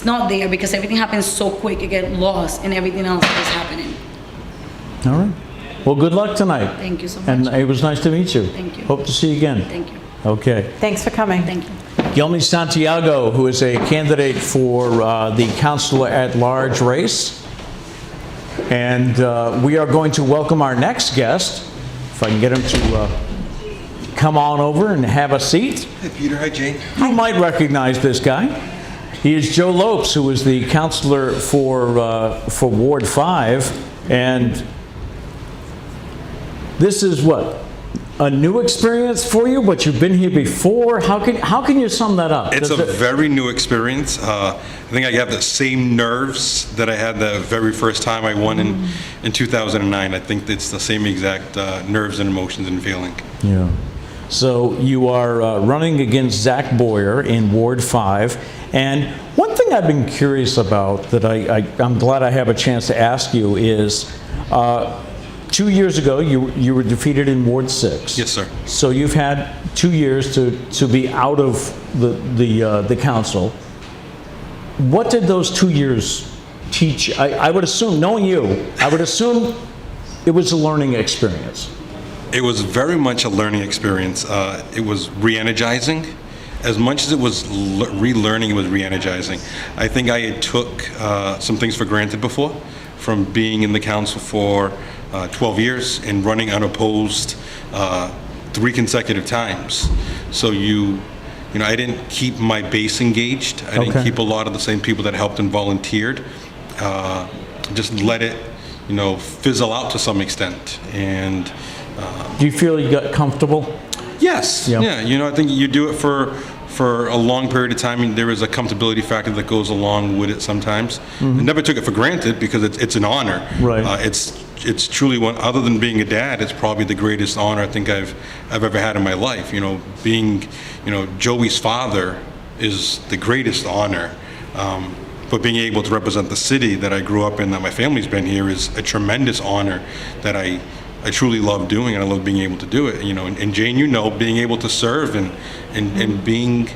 not there because everything happens so quick. You get lost in everything else that is happening. All right. Well, good luck tonight. Thank you so much. And it was nice to meet you. Thank you. Hope to see you again. Thank you. Okay. Thanks for coming. Thank you. Gelmy Santiago, who is a candidate for the councilor at large race. And we are going to welcome our next guest, if I can get him to come on over and have a seat. Hi, Peter. Hi, Jane. You might recognize this guy. He is Joe Lopes, who is the counselor for Ward 5, and this is what? A new experience for you, but you've been here before. How can you sum that up? It's a very new experience. I think I have the same nerves that I had the very first time I won in 2009. I think it's the same exact nerves and emotions and feeling. Yeah. So you are running against Zach Boyer in Ward 5. And one thing I've been curious about that I'm glad I have a chance to ask you is 2 years ago you were defeated in Ward 6. Yes, sir. So you've had 2 years to be out of the council. What did those 2 years teach? I would assume, knowing you, I would assume it was a learning experience. It was very much a learning experience. It was re-energizing. As much as it was relearning, it was re-energizing. I think I had took some things for granted before, from being in the council for 12 years and running unopposed 3 consecutive times. So I didn't keep my base engaged. I didn't keep a lot of the same people that helped and volunteered. Just let it, fizzle out to some extent. And do you feel you got comfortable? yes, Yeah. yeah. I think you do it for a long period of time, and there is a comfortability factor that goes along with it sometimes. I never took it for granted because it's an honor. Right. It's truly one. Other than being a dad, it's probably the greatest honor I think I've ever had in my life. Being Joey's father is the greatest honor. But being able to represent the city that I grew up in, that my family's been here, is a tremendous honor that I truly love doing, and I love being able to do it. And Jane, being able to serve and being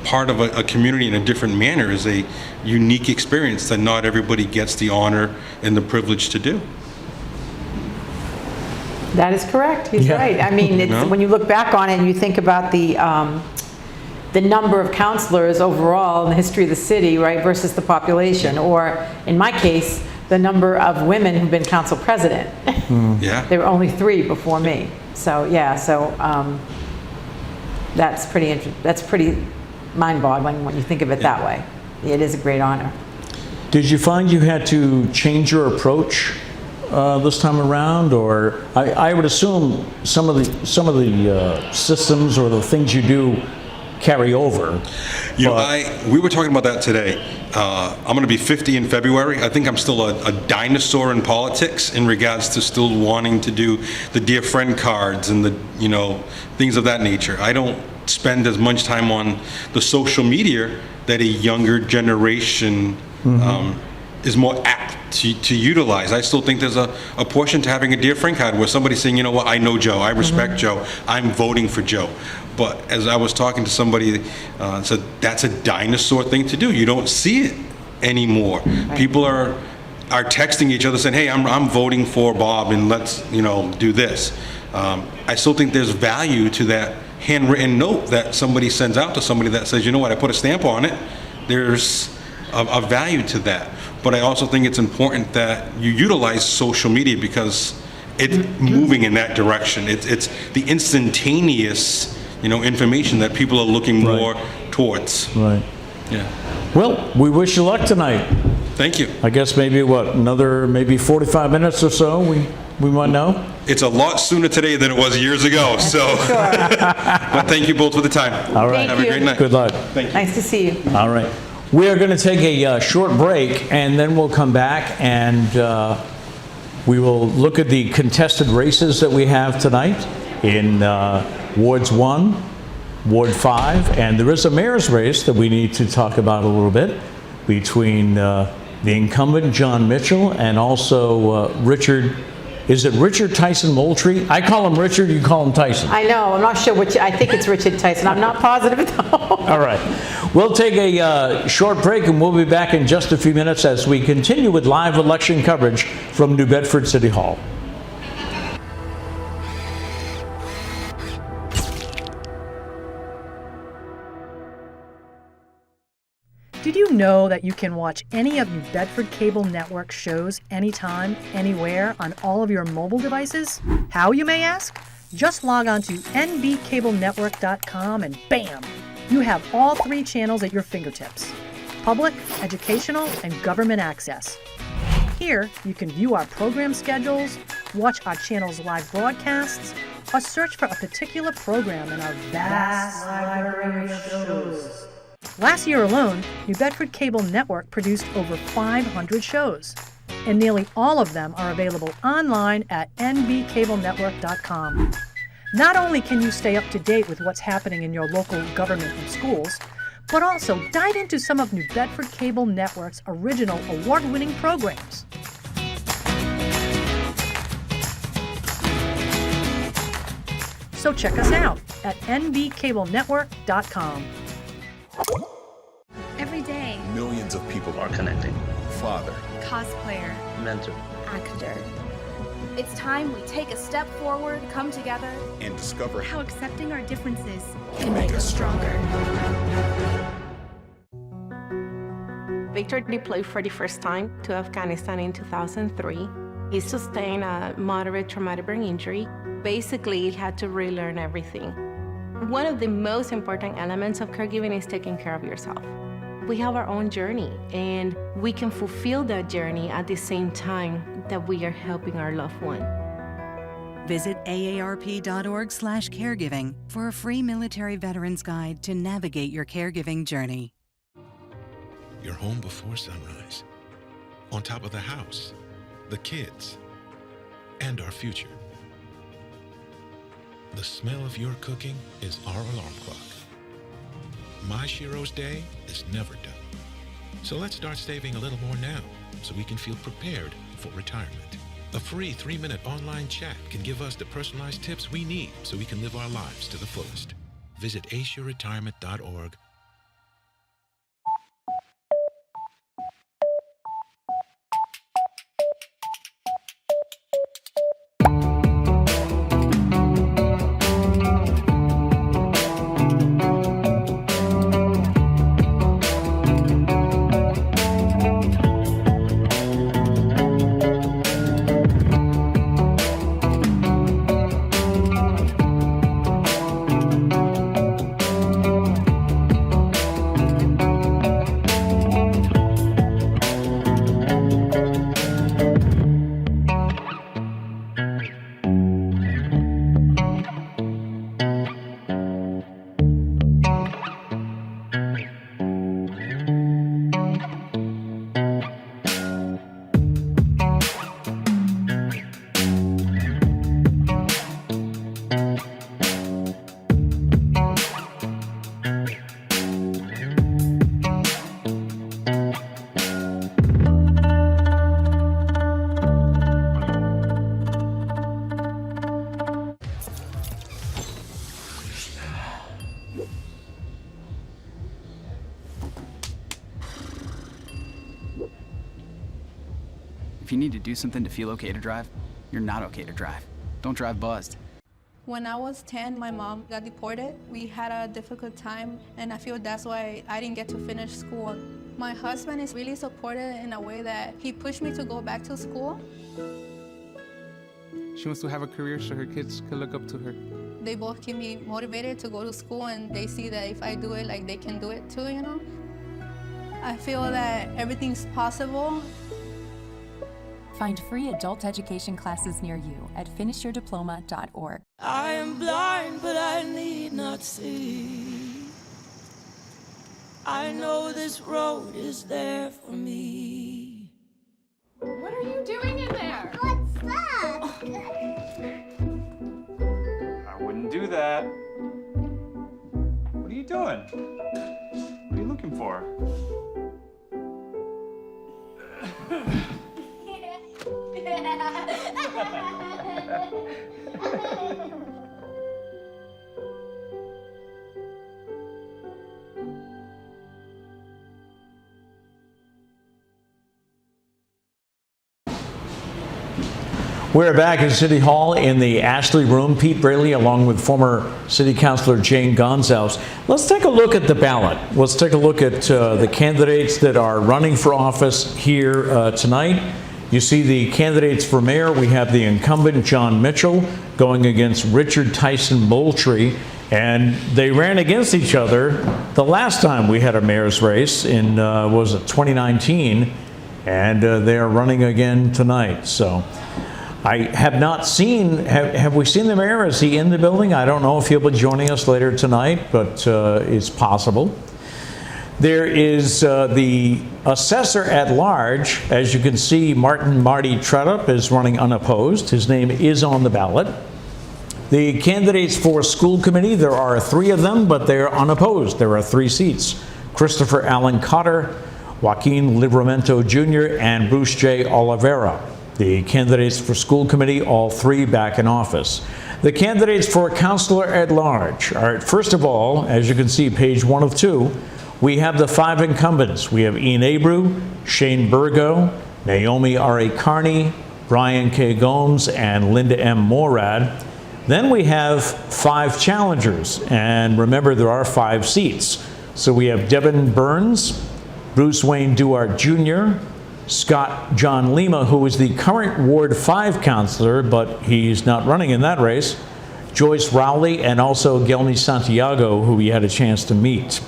part of a community in a different manner is a unique experience that not everybody gets the honor and the privilege to do. That is correct. He's Yeah. right. I mean, when you look back on it and you think about the number of counselors overall in the history of the city, right, versus the population, or in my case, the number of women who've been council president. Yeah. There were only 3 before me. So, yeah, that's pretty mind-boggling when you think of it that way. It is a great honor. Did you find you had to change your approach this time around, or I would assume some of the systems or the things you do carry over? We were talking about that today. I'm going to be 50 in February. I think I'm still a dinosaur in politics in regards to still wanting to do the dear friend cards and the things of that nature. I don't spend as much time on the social media that a younger generation is more apt to utilize. I still think there's a portion to having a dear friend card where somebody's saying, you know what, I know Joe, I respect Joe, I'm voting for Joe. But as I was talking to somebody, said that's a dinosaur thing to do. You don't see it anymore. Right. People are texting each other saying, hey, I'm voting for Bob, and let's do this. I still think there's value to that handwritten note that somebody sends out to somebody that says, you know what, I put a stamp on it. There's a value to that. But I also think it's important that you utilize social media because it's moving in that direction. It's the instantaneous, information that people are looking more towards. Right. Yeah. Well, we wish you luck tonight. Thank you. I guess another 45 minutes or so, we might know? It's a lot sooner today than it was years ago, so. But thank you both for the time. All right. Have a great night. Good luck. Thank you. Nice to see you. All right. We are going to take a short break, and then we'll come back and we will look at the contested races that we have tonight in Wards 1, Ward 5, and there is a mayor's race that we need to talk about a little bit between the incumbent John Mitchell and also Richard. Is it Richard Tyson Moultrie? I call him Richard, you call him Tyson. I know, I'm not sure which, I think it's Richard Tyson. I'm not positive though. All right. We'll take a short break and we'll be back in just a few minutes as we continue with live election coverage from New Bedford City Hall. Did you know that you can watch any of New Bedford Cable Network shows anytime, anywhere on all of your mobile devices? How, you may ask? Just log on to nbcablenetwork.com and bam! You have all 3 channels at your fingertips: public, educational, and government access. Here, you can view our program schedules, watch our channel's live broadcasts, or search for a particular program in our vast library of shows. Last year alone, New Bedford Cable Network produced over 500 shows, and nearly all of them are available online at nbcablenetwork.com. Not only can you stay up to date with what's happening in your local government and schools, but also dive into some of New Bedford Cable Network's original award-winning programs. So check us out at nbcablenetwork.com. Every day, millions of people are connecting. Father, cosplayer, mentor, actor. It's time we take a step forward, come together, and discover how accepting our differences can make us stronger. Victor deployed for the first time to Afghanistan in 2003. He sustained a moderate traumatic brain injury. Basically, he had to relearn everything. One of the most important elements of caregiving is taking care of yourself. We have our own journey, and we can fulfill that journey at the same time that we are helping our loved one. Visit aarp.org/caregiving for a free military veterans guide to navigate your caregiving journey. You're home before sunrise, on top of the house, the kids, and our future. The smell of your cooking is our alarm clock. My Shiro's day is never done. So let's start saving a little more now so we can feel prepared for retirement. A free 3-minute online chat can give us the personalized tips we need so we can live our lives to the fullest. Visit aceyourretirement.org. If you need to do something to feel okay to drive, you're not okay to drive. Don't drive buzzed. When I was 10, my mom got deported. We had a difficult time, and I feel that's why I didn't get to finish school. My husband is really supportive in a way that he pushed me to go back to school. She wants to have a career so her kids can look up to her. They both keep me motivated to go to school, and they see that if I do it, like, they can do it too, you know? I feel that everything's possible. Find free adult education classes near you at finishyourdiploma.org. I am blind, but I need not see. I know this road is there for me. What are you doing in there? What's that? I wouldn't do that. What are you doing? What are you looking for? We're back at City Hall in the Ashley Room. Pete Braley along with former City Councilor Jane Gonzalez. Let's take a look at the ballot. Let's take a look at the candidates that are running for office here tonight. You see the candidates for mayor. We have the incumbent, John Mitchell, going against Richard Tyson Moultrie. And they ran against each other the last time we had a mayor's race in, was it 2019? And they are running again tonight. So I have not seen, have we seen the mayor? Is he in the building? I don't know if he'll be joining us later tonight, but it's possible. There is the assessor at large. As you can see, Marty Tretup is running unopposed. His name is on the ballot. The candidates for school committee, there are 3 of them, but they're unopposed. There are 3 seats. Christopher Allen Cotter, Joaquin Livramento Jr., and Bruce J. Oliveira. The candidates for school committee, all 3 back in office. The candidates for councilor at large. All right, first of all, as you can see, page 1 of 2, we have the 5 incumbents. We have Ian Abreu, Shane Burgo, Naomi R.A. Carney, Brian K. Gomes, and Linda M. Morad. Then we have 5 challengers, and remember there are 5 seats. So we have Devin Burns, Bruce Wayne Duarte Jr., Scott John Lima, who is the current Ward 5 councilor, but he's not running in that race, Joyce Rowley, and also Gelmy Santiago, who we had a chance to meet.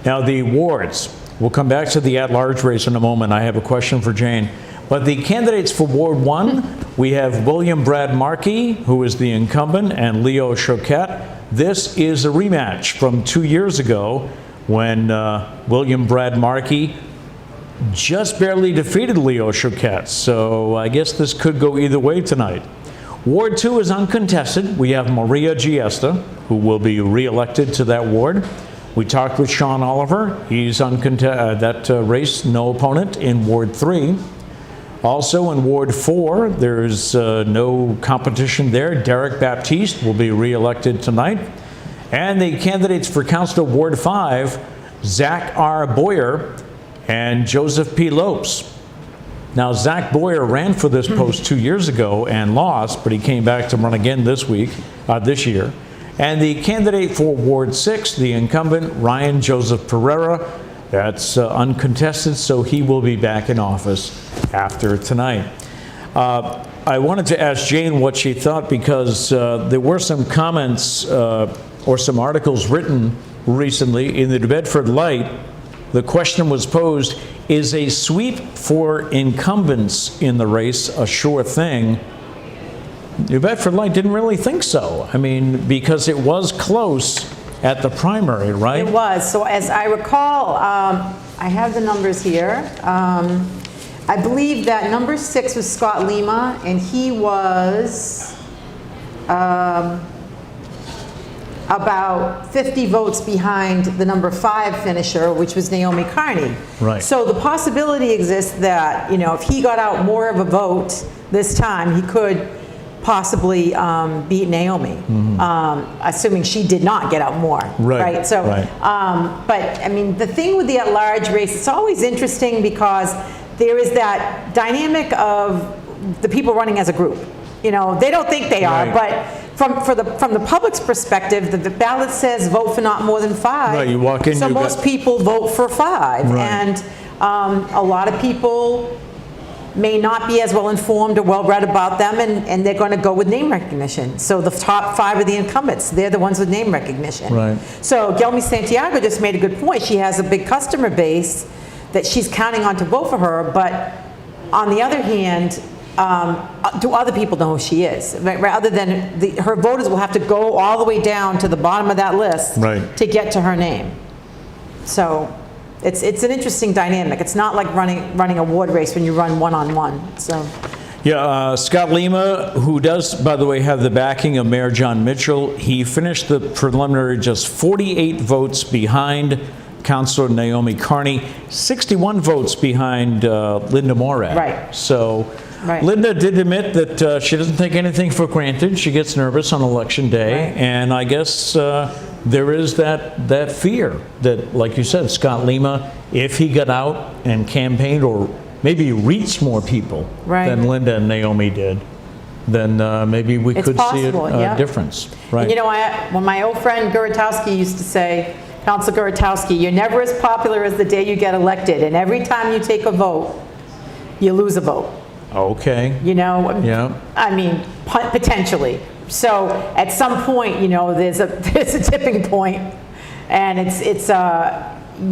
Now the wards, we'll come back to the at-large race in a moment. I have a question for Jane. But the candidates for Ward 1, we have William Brad Markey, who is the incumbent, and Leo Choquette. This is a rematch from 2 years ago when William Brad Markey just barely defeated Leo Choquette. So I guess this could go either way tonight. Ward 2 is uncontested. We have Maria Giesta, who will be re-elected to that ward. We talked with Sean Oliver. He's uncontested, that race, no opponent in Ward 3. Also in Ward 4, there's no competition there. Derek Baptiste will be re-elected tonight. And the candidates for Council Ward 5, Zach R. Boyer and Joseph P. Lopes. Now, Zach Boyer ran for this post 2 years ago and lost, but he came back to run again this year. And the candidate for Ward 6, the incumbent, Ryan Joseph Pereira, that's uncontested, so he will be back in office after tonight. I wanted to ask Jane what she thought because there were some comments or some articles written recently in the New Bedford Light. The question was posed, is a sweep for incumbents in the race a sure thing? New Bedford Light didn't really think so. I mean, because it was close at the primary, right? It was. So as I recall, I have the numbers here. I believe that number 6 was Scott Lima, and he was about 50 votes behind the number 5 finisher, which was Naomi Carney. Right. So the possibility exists that, you know, if he got out more of a vote this time, he could possibly beat Naomi, assuming she did not get out more. Right. So, but I mean, the thing with the at-large race, it's always interesting because there is that dynamic of the people running as a group. You know, they don't think they are, but from the public's perspective, the ballot says vote for not more than 5. Right, you walk in, so most people vote for 5, and a lot of people may not be as well informed or well read about them, and they're going to go with name recognition. So the top 5 are the incumbents. They're the ones with name recognition. Right. So Gelmy Santiago just made a good point. She has a big customer base that she's counting on to vote for her, but on the other hand, do other people know who she is? Right? Other than her voters will have to go all the way down to the bottom of that list to get to her name. So it's an interesting dynamic. It's not like running a ward race when you run one-on-one. So. Yeah, Scott Lima, who does, by the way, have the backing of Mayor John Mitchell, he finished the preliminary just 48 votes behind Councilor Naomi Carney, 61 votes behind Linda Morad. Right. So Linda did admit that she doesn't take anything for granted. She gets nervous on election day, and I guess there is that fear that, like you said, Scott Lima, if he got out and campaigned or maybe reached more people than Linda and Naomi did, then maybe we could see a difference. Right. And you know, when my old friend Gurutowski used to say, Councilor Gurutowski, you're never as popular as the day you get elected, and every time you take a vote, you lose a vote. Okay. You know? Yeah. I mean, potentially. So at some point, you know, there's a tipping point, and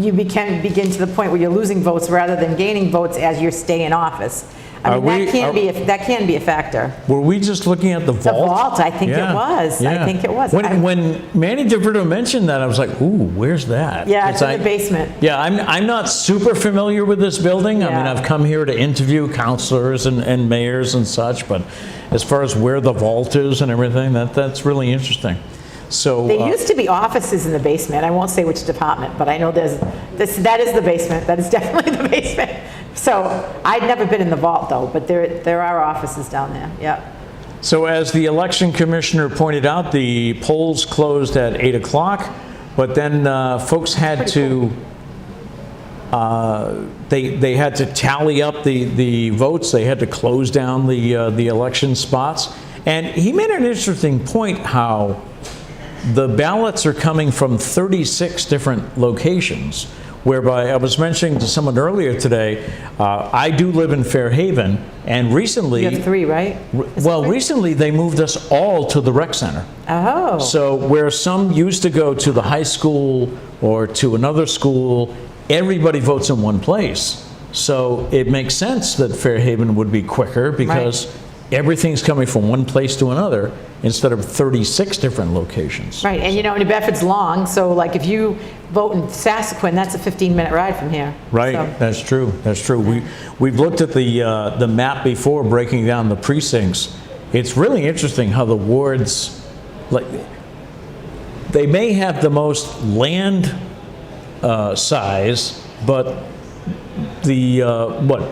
you begin to the point where you're losing votes rather than gaining votes as you stay in office. I mean, that can be a factor. Were we just looking at the vault? The vault, I think it was. Yeah. I think it was. When Manny DeVito mentioned that, I was like, ooh, where's that? Yeah, it's in the basement. Yeah, I'm not super familiar with this building. I mean, I've come here to interview counselors and mayors and such, but as far as where the vault is and everything, that's really interesting. So there used to be offices in the basement. I won't say which department, but I know that is the basement. That is definitely the basement. So I'd never been in the vault though, but there are offices down there. Yeah. So as the election commissioner pointed out, the polls closed at 8 o'clock, but then folks had to they had to tally up the votes. They had to close down the election spots, and he made an interesting point how the ballots are coming from 36 different locations, whereby I was mentioning to someone earlier today, I do live in Fairhaven, and recently... You have 3, right? Recently they moved us all to the rec center. Oh. So where some used to go to the high school or to another school, everybody votes in one place. So it makes sense that Fairhaven would be quicker because everything's coming from one place to another instead of 36 different locations. Right, and you know, New Bedford's long, so like if you vote in Sassaquin, that's a 15-minute ride from here. Right, so. That's true. That's true. We've looked at the map before, breaking down the precincts. It's really interesting how the wards, like, they may have the most land size, but the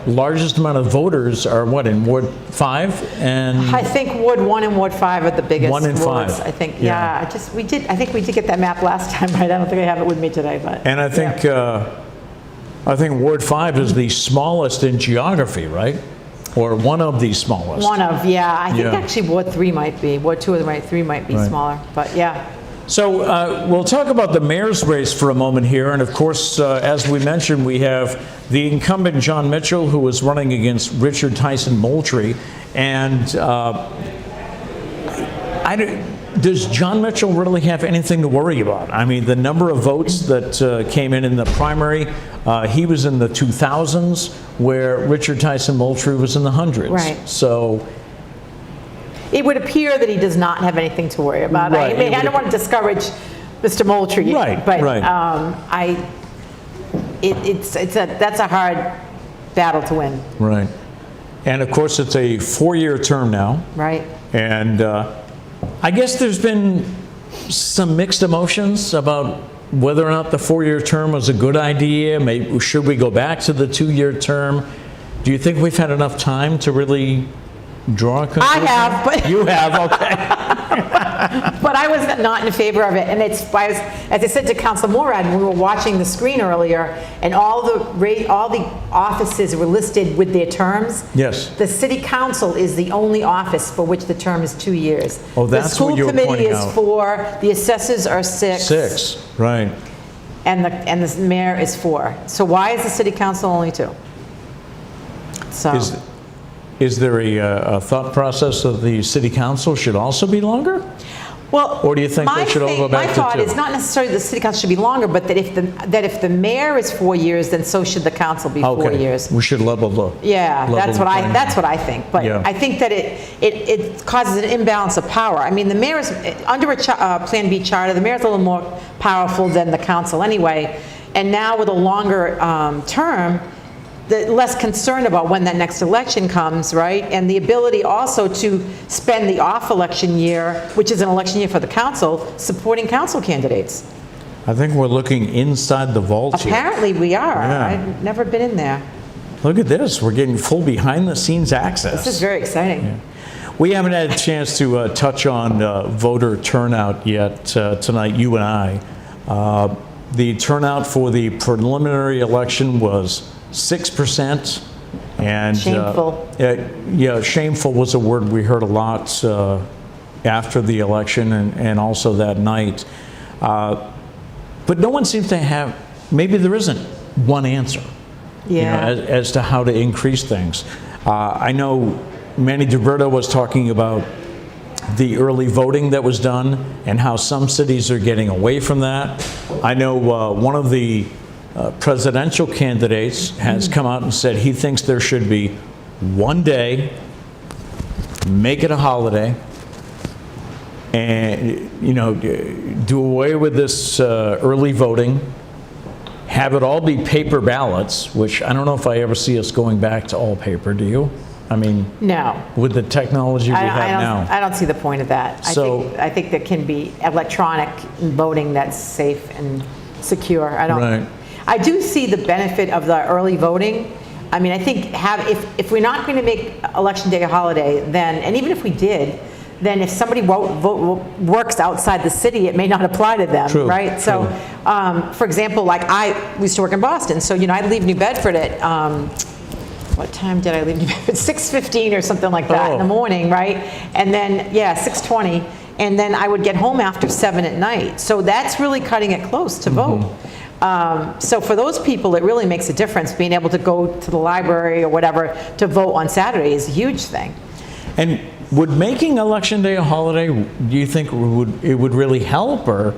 largest amount of voters are in Ward 5 and I think Ward 1 and Ward 5 are the biggest 1 and 5. I think I think we did get that map last time, right? I don't think I have it with me today, but and I think Ward 5 is the smallest in geography, right? Or one of the smallest. I think actually Ward 3 might be. Ward 2 or 3 might be smaller, but yeah. So we'll talk about the mayor's race for a moment here. And of course, as we mentioned, we have the incumbent John Mitchell, who is running against Richard Tyson Moultrie. And does John Mitchell really have anything to worry about? I mean, the number of votes that came in the primary, he was in the 2000s, where Richard Tyson Moultrie was in the hundreds. Right. So it would appear that he does not have anything to worry about. Right. I mean, I don't want to discourage Mr. Moultrie, but that's a hard battle to win. Right. And of course, it's a 4-year term now. Right. And I guess there's been some mixed emotions about whether or not the 4-year term was a good idea. Maybe should we go back to the 2-year term? Do you think we've had enough time to really draw a conclusion? I have, but you have, okay. But I was not in favor of it, and as I said to Council Morad when we were watching the screen earlier, and all the offices were listed with their terms. Yes. The City Council is the only office for which the term is 2 years. Oh, that's what you were pointing out. The school committee is 4. The assessors are 6. 6, right. And the mayor is 4. So why is the City Council only 2? So. Is there a thought process that the City Council should also be longer? Well, or do you think they should all go back to 2? My thought is not necessarily the City Council should be longer, but that if the mayor is 4 years, then so should the council be 4 years. We should level the. Yeah, that's what I think. But I think that it causes an imbalance of power. I mean, the mayor is under a Plan B charter. The mayor is a little more powerful than the council anyway, and now with a longer term, the less concerned about when that next election comes, right? And the ability also to spend the off-election year, which is an election year for the council, supporting council candidates. I think we're looking inside the vault here. Apparently we are. Yeah. I've never been in there. Look at this. We're getting full behind-the-scenes access. This is very exciting. Yeah. We haven't had a chance to touch on voter turnout yet tonight, you and I. The turnout for the preliminary election was 6%, and shameful. Shameful was a word we heard a lot after the election and also that night. But no one seems to have. Maybe there isn't one answer. Yeah. as to how to increase things. I know Manny DiBerto was talking about the early voting that was done and how some cities are getting away from that. I know one of the presidential candidates has come out and said he thinks there should be one day, make it a holiday, and do away with this early voting, have it all be paper ballots, which I don't know if I ever see us going back to all paper. Do you? I mean, No. with the technology we have now. I don't see the point of that. So- I think there can be electronic voting that's safe and secure. Right. I do see the benefit of the early voting. I mean, I think if we're not going to make Election Day a holiday, then, and even if we did, then if somebody works outside the city, it may not apply to them, True, right? So, for example, like I used to work in Boston, so I'd leave New Bedford at what time did I leave New Bedford? 6:15 or something like that in the morning, right? And then 6:20, and then I would get home after 7 at night. So that's really cutting it close to vote. So for those people, it really makes a difference. Being able to go to the library or whatever to vote on Saturday is a huge thing. And would making Election Day a holiday, do you think it would really help, or?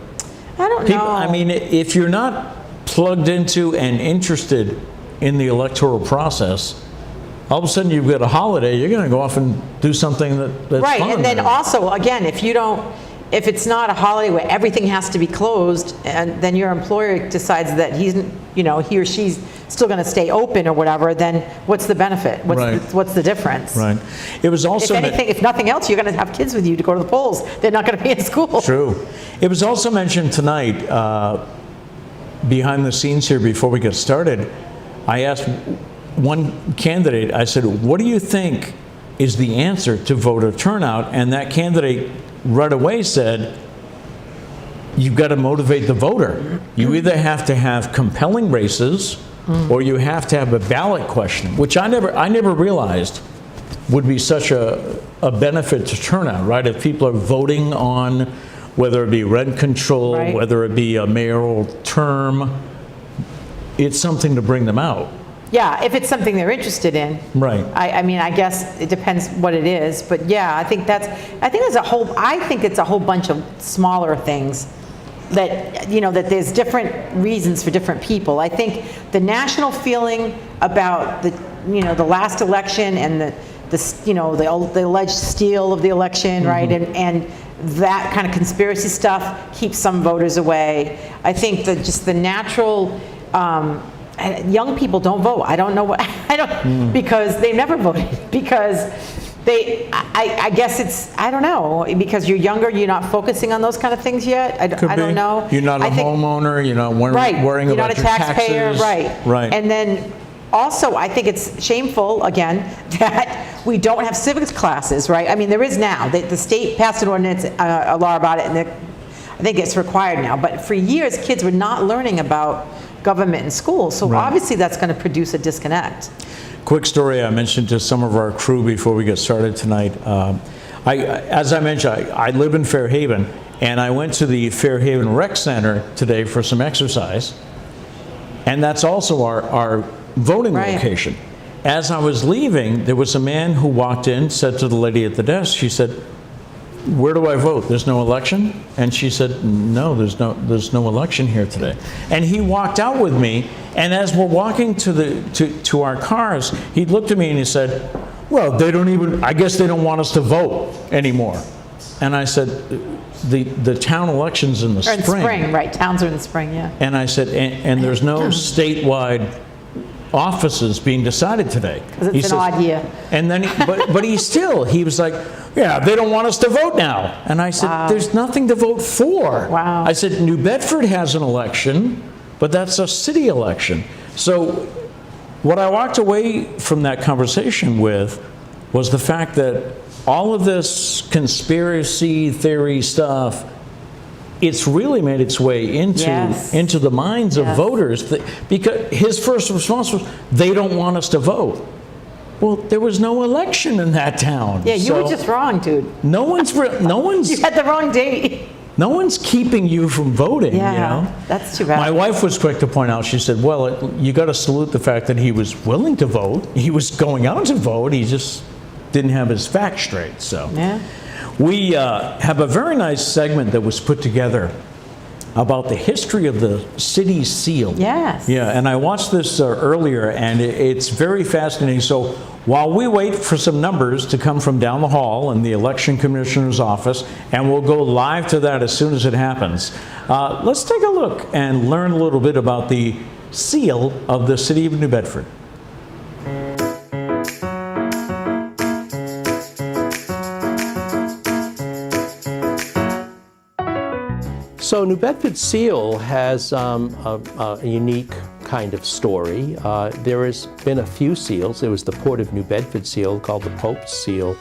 I don't know. I mean, if you're not plugged into and interested in the electoral process, all of a sudden you've got a holiday, you're going to go off and do something that's right, fun. and then also, again, if it's not a holiday where everything has to be closed, and then your employer decides that he or she's still going to stay open or whatever, then what's the benefit? What's the difference? Right. It was also if anything, if nothing else, you're going to have kids with you to go to the polls. They're not going to be in school. True. It was also mentioned tonight, behind the scenes here before we get started, I asked one candidate, I said, what do you think is the answer to voter turnout? And that candidate right away said, you've got to motivate the voter. You either have to have compelling races or you have to have a ballot question, which I never realized would be such a benefit to turnout, right? If people are voting on whether it be rent control, Right. whether it be a mayoral term, it's something to bring them out. Yeah, if it's something they're interested in. Right. I mean, I guess it depends what it is, but yeah, I think it's a whole bunch of smaller things that, that there's different reasons for different people. I think the national feeling about the last election and the alleged steal of the election, right? And that kind of conspiracy stuff keeps some voters away. I think that just the natural, young people don't vote. I don't know because they never voted because I guess it's, I don't know, because you're younger, you're not focusing on those kind of things yet. I don't know. You're not a homeowner, you're not worrying you're not about a your taxpayer, taxes. right. And then also, I think it's shameful, again, that we don't have civics classes, right? I mean, there is now. The state passed an ordinance, a law about it, and I think it's required now. But for years, kids were not learning about government in school. So obviously, that's going to produce a disconnect. Quick story I mentioned to some of our crew before we get started tonight. As I mentioned, I live in Fairhaven, and I went to the Fairhaven Rec Center today for some exercise, and that's also our voting location. As I was leaving, there was a man who walked in, said to the lady at the desk, she said, "Where do I vote? There's no election?" And she said, "No, there's no election here today." And he walked out with me, and as we're walking to our cars, he looked at me and he said, "Well, I guess they don't want us to vote anymore." And I said, the town election's in the spring. In spring, right, towns are in the spring, yeah. And I said, and there's no statewide offices being decided today. Because it's an odd year. And then, but he was like, "Yeah, they don't want us to vote now." And I said, "There's nothing to vote for." Wow. I said, "New Bedford has an election, but that's a city election." So what I walked away from that conversation with was the fact that all of this conspiracy theory stuff, it's really made its way into the minds of voters, because his first response was, "They don't want us to vote." Well, there was no election in that town. Yeah, you were just wrong, dude. No one's. You had the wrong date. No one's keeping you from voting, you know? That's too bad. My wife was quick to point out, she said, well, you got to salute the fact that he was willing to vote. He was going out to vote. He just didn't have his facts straight, so. Yeah. We have a very nice segment that was put together about the history of the city seal. Yes. Yeah, and I watched this earlier, and it's very fascinating. So while we wait for some numbers to come from down the hall in the election commissioner's office, and we'll go live to that as soon as it happens, let's take a look and learn a little bit about the seal of the city of New Bedford. So New Bedford seal has a unique kind of story. There has been a few seals. There was the Port of New Bedford seal called the Pope's seal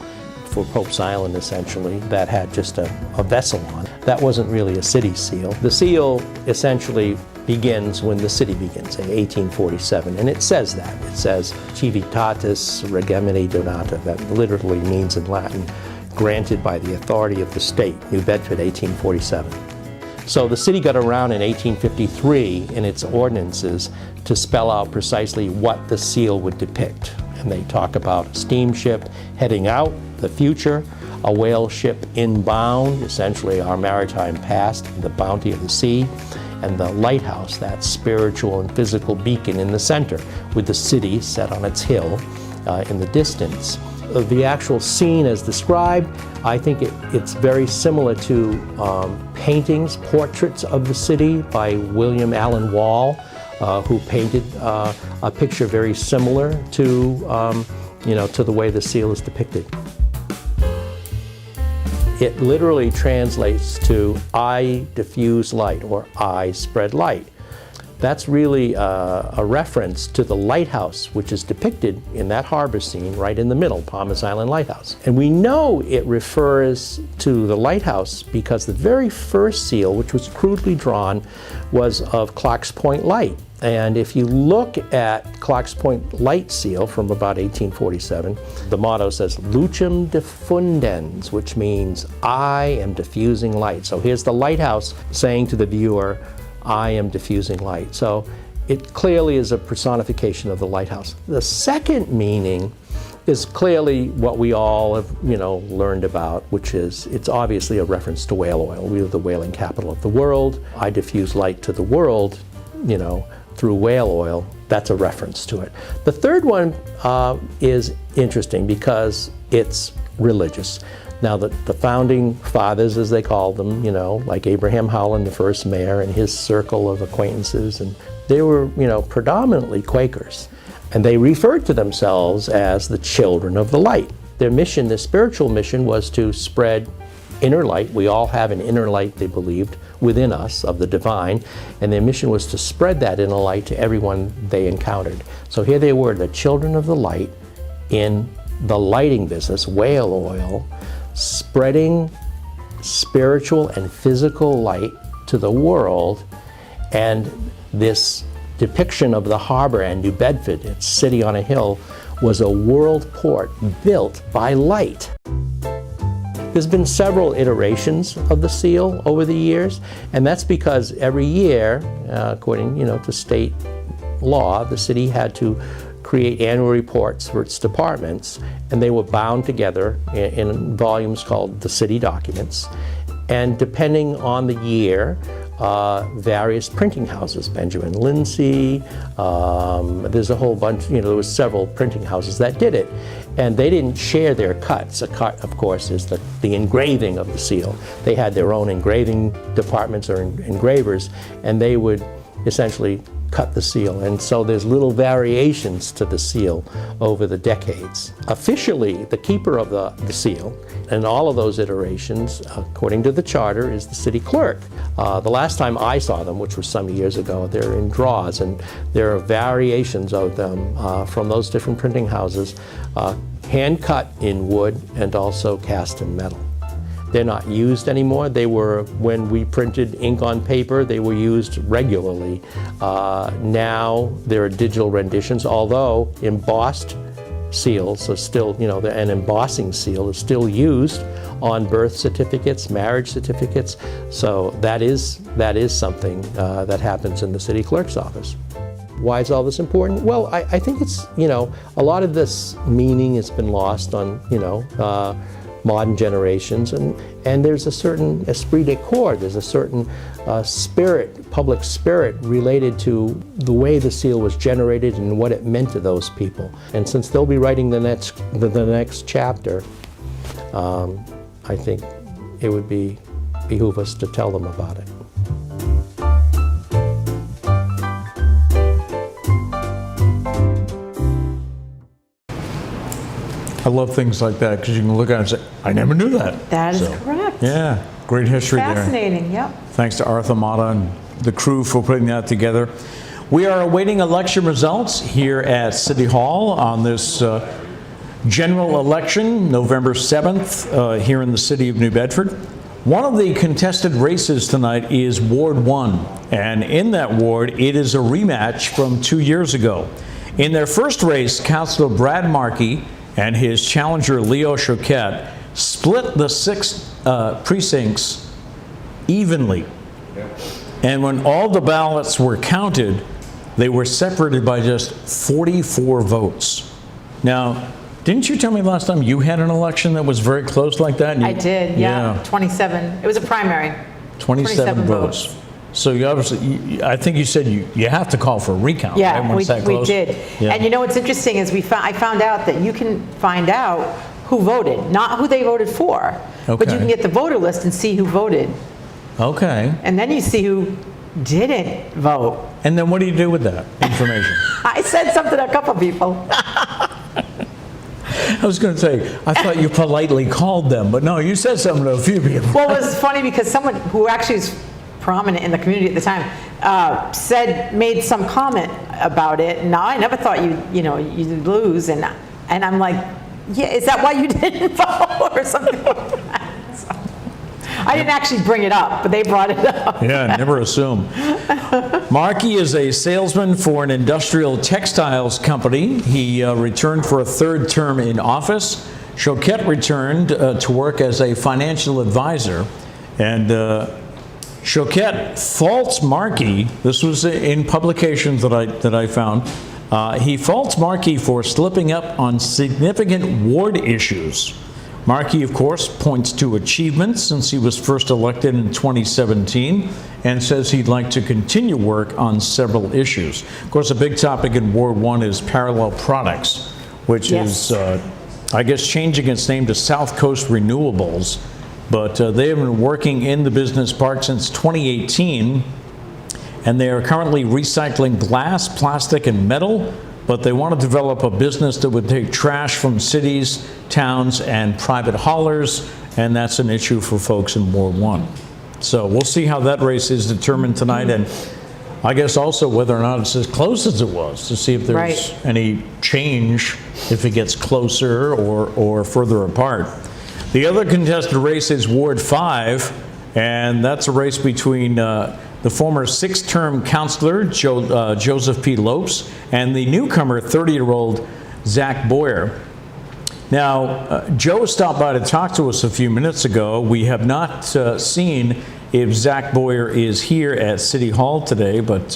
for Pope's Island, essentially, that had just a vessel on it. That wasn't really a city seal. The seal essentially begins when the city begins, in 1847, and it says that. It says Civitatis Regemini Donata. That literally means in Latin, granted by the authority of the state, New Bedford, 1847. So the city got around in 1853 in its ordinances to spell out precisely what the seal would depict. And they talk about a steamship heading out, the future, a whale ship inbound, essentially our maritime past, the bounty of the sea, and the lighthouse, that spiritual and physical beacon in the center, with the city set on its hill in the distance. The actual scene as described, I think it's very similar to paintings, portraits of the city by William Allen Wall, who painted a picture very similar to, to the way the seal is depicted. It literally translates to I diffuse light, or I spread light. That's really a reference to the lighthouse, which is depicted in that harbor scene right in the middle, Palmer's Island Lighthouse. And we know it refers to the lighthouse because the very first seal, which was crudely drawn, was of Clark's Point Light. And if you look at Clark's Point Light seal from about 1847, the motto says, Lucem diffundens, which means I am diffusing light. So here's the lighthouse saying to the viewer, I am diffusing light. So it clearly is a personification of the lighthouse. The second meaning is clearly what we all have, learned about, which is it's obviously a reference to whale oil. We are the whaling capital of the world. I diffuse light to the world, through whale oil. That's a reference to it. The third one is interesting because it's religious. Now, the founding fathers, as they called them, like Abraham Howland, the first mayor, and his circle of acquaintances, and they were, predominantly Quakers. And they referred to themselves as the children of the light. Their mission, their spiritual mission, was to spread inner light. We all have an inner light, they believed, within us of the divine. And their mission was to spread that inner light to everyone they encountered. So here they were, the children of the light in the lighting business, whale oil, spreading spiritual and physical light to the world. And this depiction of the harbor and New Bedford, its city on a hill, was a world port built by light. There's been several iterations of the seal over the years, and that's because every year, according to state law, the city had to create annual reports for its departments, and they were bound together in volumes called the city documents. And depending on the year, various printing houses, Benjamin Lindsay, there's a whole bunch, there was several printing houses that did it. And they didn't share their cuts. A cut, of course, is the engraving of the seal. They had their own engraving departments or engravers, and they would essentially cut the seal. And so there's little variations to the seal over the decades. Officially, the keeper of the seal and all of those iterations, according to the charter, is the city clerk. The last time I saw them, which was some years ago, they're in drawers, and there are variations of them from those different printing houses, hand cut in wood and also cast in metal. They're not used anymore. They were, when we printed ink on paper, they were used regularly. Now there are digital renditions, although embossed seals are still, an embossing seal is still used on birth certificates, marriage certificates. So that is something that happens in the city clerk's office. Why is all this important? Well, I think it's, a lot of this meaning has been lost on, modern generations, and there's a certain esprit de corps, there's a certain public spirit related to the way the seal was generated and what it meant to those people. And since they'll be writing the next chapter, I think it would behoove us to tell them about it. I love things like that because you can look at it and say, I never knew that. That is correct. Yeah, great history there. Fascinating, yep. Thanks to Arthur Mata and the crew for putting that together. We are awaiting election results here at City Hall on this general election, November 7th, here in the city of New Bedford. One of the contested races tonight is Ward 1, and in that ward, it is a rematch from 2 years ago. In their first race, Councilor Brad Markey and his challenger Leo Choquette split the 6 precincts evenly. And when all the ballots were counted, they were separated by just 44 votes. Now, didn't you tell me last time you had an election that was very close like that? I did, yeah. 27. It was a primary. 27 votes. So you obviously, I think you said you have to call for a recount, yeah, right? we did. Yeah. And what's interesting is I found out that you can find out who voted, not who they voted for, but you can get the voter list and see who voted. Okay. And then you see who didn't vote. And then what do you do with that information? I said something to a couple people. I was going to say, I thought you politely called them, but no, you said something to a few people. Well, it was funny because someone who actually is prominent in the community at the time made some comment about it. Now, I never thought you'd lose, and I'm like, yeah, is that why you didn't vote or something like that? So, I didn't actually bring it up, but they brought it up. Yeah, never assume. Markey is a salesman for an industrial textiles company. He returned for a 3rd term in office. Choquette returned to work as a financial advisor, and Choquette faults Markey. This was in publications that I found. He faults Markey for slipping up on significant ward issues. Markey, of course, points to achievements since he was first elected in 2017 and says he'd like to continue work on several issues. Of course, a big topic in Ward 1 is parallel products, which is, I guess, changing its name to South Coast Renewables. But they have been working in the business park since 2018, and they are currently recycling glass, plastic, and metal, but they want to develop a business that would take trash from cities, towns, and private haulers, and that's an issue for folks in Ward 1. So we'll see how that race is determined tonight, and I guess also whether or not it's as close as it was, to see if there's any change, if it gets closer or further apart. The other contested race is Ward 5, and that's a race between the former 6th-term councilor, Joseph P. Lopes, and the newcomer, 30-year-old Zach Boyer. Now, Joe stopped by to talk to us a few minutes ago. We have not seen if Zach Boyer is here at City Hall today, but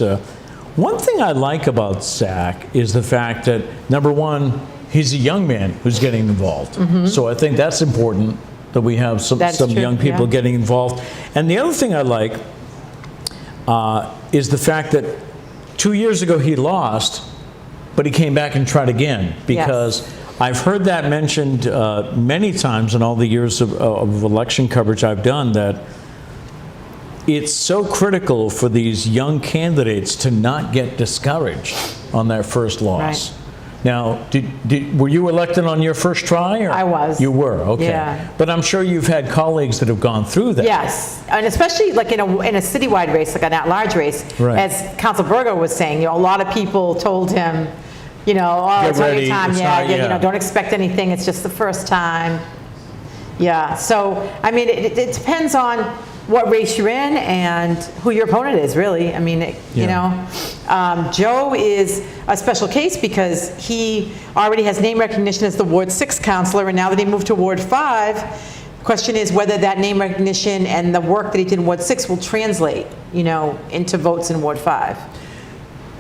one thing I like about Zach is the fact that, number one, he's a young man who's getting involved. So I think that's important that we have some young people getting involved. And the other thing I like is the fact that 2 years ago he lost, but he came back and tried again, because I've heard that mentioned many times in all the years of election coverage I've done, that it's so critical for these young candidates to not get discouraged on their first loss. Now, were you elected on your first try? Or? I was. You were, okay. Yeah. But I'm sure you've had colleagues that have gone through that. Yes, and especially like in a citywide race, like an at-large race, as Council Burgo was saying, a lot of people told him, it's not your time, don't expect anything, it's just the first time. Yeah, so, I mean, it depends on what race you're in and who your opponent is, really. I mean, you know, Joe is a special case because he already has name recognition as the Ward 6 councilor, and now that he moved to Ward 5, question is whether that name recognition and the work that he did in Ward 6 will translate, you know, into votes in Ward 5.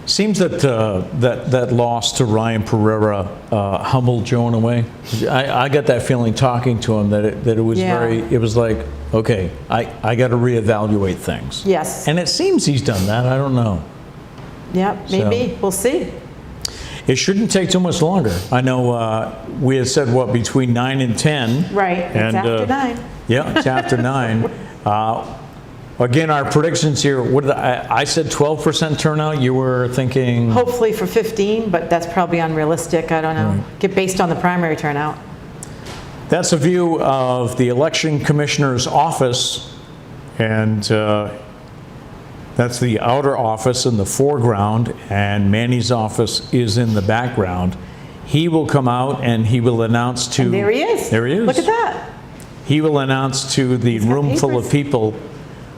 Seems that that loss to Ryan Pereira humbled Joe in a way. I got that feeling talking to him that it was it was like, okay, I got to reevaluate things. Yes. And it seems he's done that. I don't know. Yeah, maybe. We'll see. It shouldn't take too much longer. I know we had said, what, between 9 and 10. Right, it's after 9. Yeah, it's after 9. Again, our predictions here, what did I said 12% turnout. You were thinking? Hopefully for 15, but that's probably unrealistic. I don't know. Get based on the primary turnout. That's a view of the election commissioner's office, and that's the outer office in the foreground, and Manny's office is in the background. He will come out and he will announce to... And there he is. There he is. Look at that. He will announce to the room full of people.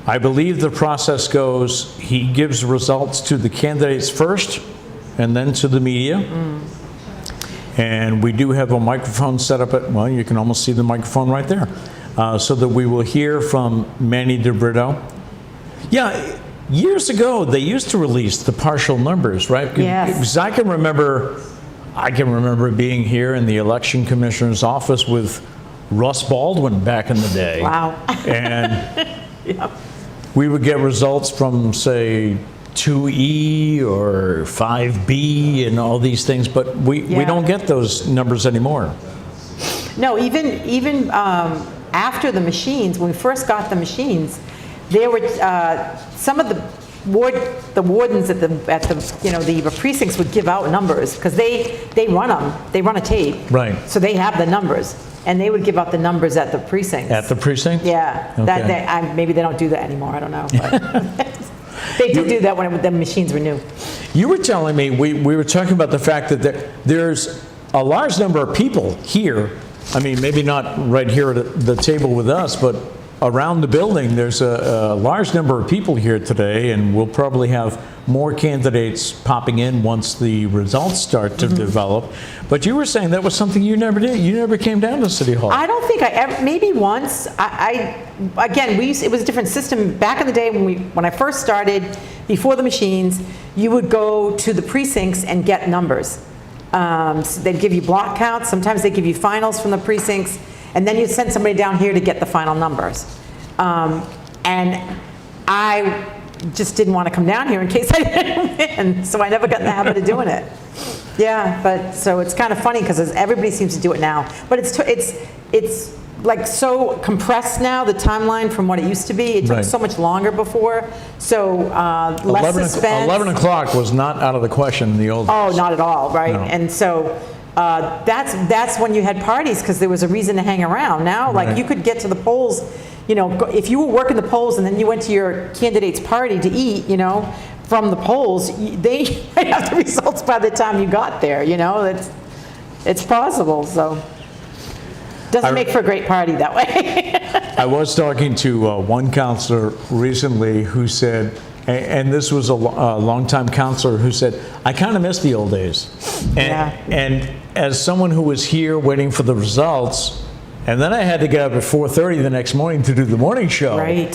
I believe the process goes, he gives results to the candidates first and then to the media. And we do have a microphone set up at, well, you can almost see the microphone right there, so that we will hear from Manny DeBrito. Yeah, years ago, they used to release the partial numbers, right? Yes. Because I can remember being here in the election commissioner's office with Russ Baldwin back in the day. Wow. And we would get results from, say, 2E or 5B and all these things, but we don't get those numbers anymore. No, even after the machines, when we first got the machines, there were some of the wardens at the precincts would give out numbers because they run them. They run a tape. Right. So they have the numbers, and they would give out the numbers at the precincts. At the precinct? Yeah. Okay. Maybe they don't do that anymore. I don't know. But they did do that when the machines were new. You were telling me, we were talking about the fact that there's a large number of people here. I mean, maybe not right here at the table with us, but around the building, there's a large number of people here today, and we'll probably have more candidates popping in once the results start to develop. But you were saying that was something you never did. You never came down to City Hall. I don't think I ever, maybe once. It was a different system. Back in the day when I first started, before the machines, you would go to the precincts and get numbers. So they'd give you block counts. Sometimes they'd give you finals from the precincts. And then you'd send somebody down here to get the final numbers. And I just didn't want to come down here in case I didn't win. So I never got in the habit of doing it. Yeah, but so it's kind of funny because everybody seems to do it now. But it's like so compressed now, the timeline from what it used to be. It took so much longer before. So less suspense. 11 o'clock was not out of the question in the old days. Oh, not at all, right? No. And so that's when you had parties because there was a reason to hang around. Now, like you could get to the polls, you know, if you were working the polls and then you went to your candidate's party to eat, you know, from the polls, they have the results by the time you got there. You know, it's possible. So doesn't make for a great party that way. I was talking to one counselor recently who said, and this was a longtime counselor who said, I kind of miss the old days. And as someone who was here waiting for the results, and then I had to get up at 4:30 the next morning to do the morning show. Right.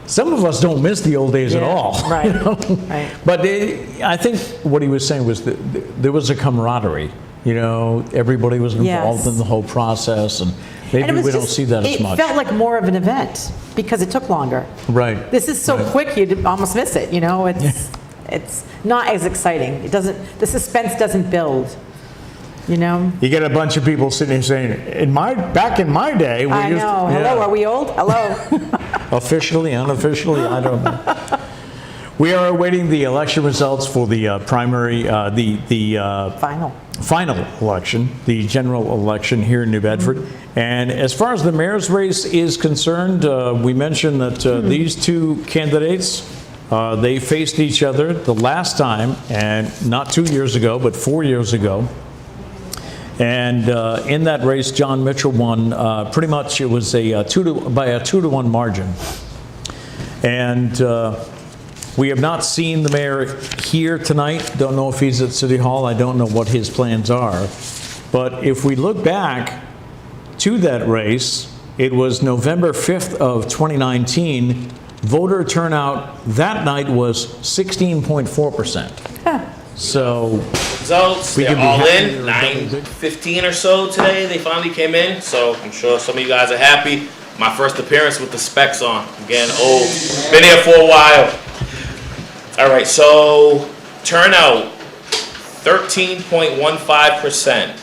Some of us don't miss the old days at all. Right. You know? Right. But I think what he was saying was that there was a camaraderie. You know, everybody was involved in the whole process, and maybe we don't see that as much. It felt like more of an event because it took longer. Right. This is so quick you'd almost miss it. You know, it's not as exciting. The suspense doesn't build. You know. You get a bunch of people sitting here saying, back in my day, we I used know. to, Hello, are we old? Hello. Officially, unofficially, I don't know. We are awaiting the election results for the primary, final election, the general election here in New Bedford. And as far as the mayor's race is concerned, we mentioned that these two candidates, they faced each other the last time, and not 2 years ago, but 4 years ago. And in that race, John Mitchell won. Pretty much, it was by a 2-to-1 margin. And we have not seen the mayor here tonight. Don't know if he's at City Hall. I don't know what his plans are. But if we look back to that race, it was November 5th of 2019. Voter turnout that night was 16.4%. So Results, we they're could be all happy in, or double 9:15 or so today, they finally came in, so I'm sure some of you guys are happy. My first appearance with the specs on, again, old, been here for a while. All right, so turnout, 13.15%,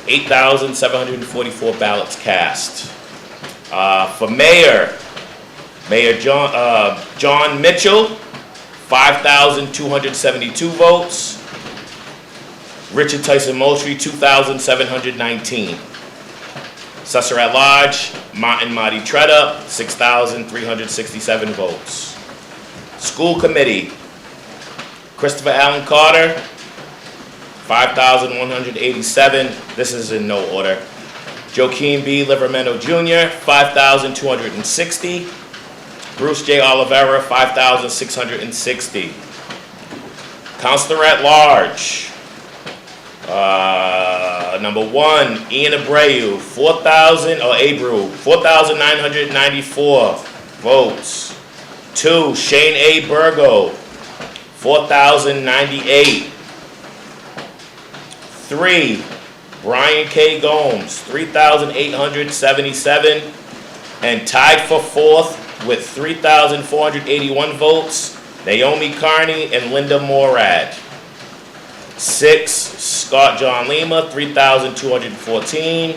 8,744 ballots cast. For mayor, John Mitchell, 5,272 votes. Richard Tyson Moultrie, 2,719. Assessor at Large, Martin Marty Tretta, 6,367 votes. School Committee, Christopher Allen Carter, 5,187. This is in no order. Joaquin B. Livermeno Jr., 5,260. Bruce J. Oliveira, 5,660. Counselor at Large, number 1, Ian Abreu, 4,994 votes. 2, Shane A. Burgo, 4,098. 3, Brian K. Gomes, 3,877. And tied for 4th with 3,481 votes, Naomi Carney and Linda Morad. 6, Scott John Lima, 3,214.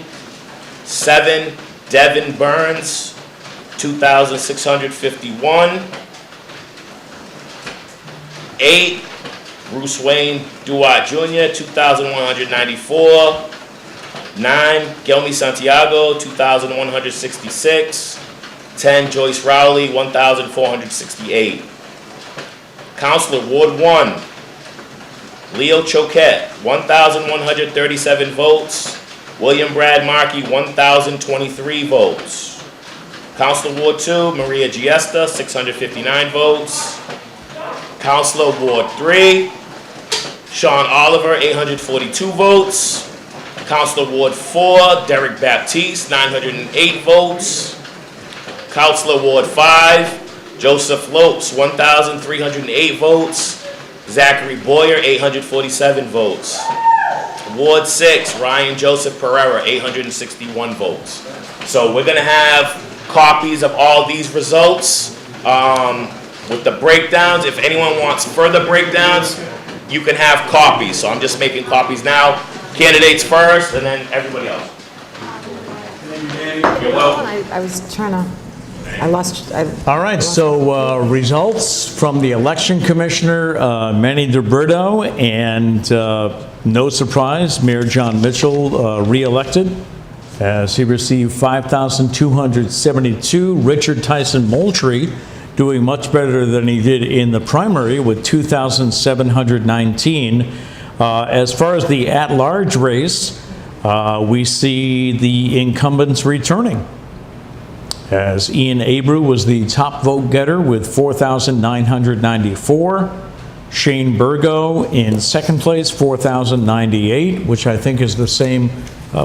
7, Devin Burns, 2,651. 8, Bruce Wayne Duarte Jr., 2,194. 9, Gelmi Santiago, 2,166. 10, Joyce Rowley, 1,468. Counselor, Ward 1, Leo Choquette, 1,137 votes. William Brad Markey, 1,023 votes. Counselor, Ward 2, Maria Giesta, 659 votes. Counselor, Ward 3, Sean Oliver, 842 votes. Counselor, Ward 4, Derek Baptiste, 908 votes. Counselor, Ward 5, Joseph Lopes, 1,308 votes. Zachary Boyer, 847 votes. Ward 6, Ryan Joseph Pereira, 861 votes. So we're going to have copies of all these results with the breakdowns. If anyone wants further breakdowns, you can have copies. So I'm just making copies now. Candidates first, and then everybody else. You're welcome. I was trying to, I lost. All right, so results from the election commissioner, Manny DeBurdo, and no surprise, Mayor John Mitchell re-elected as he received 5,272. Richard Tyson Moultrie doing much better than he did in the primary with 2,719. As far as the at-large race, we see the incumbents returning, as Ian Abreu was the top vote getter with 4,994. Shane Burgo in second place, 4,098, which I think is the same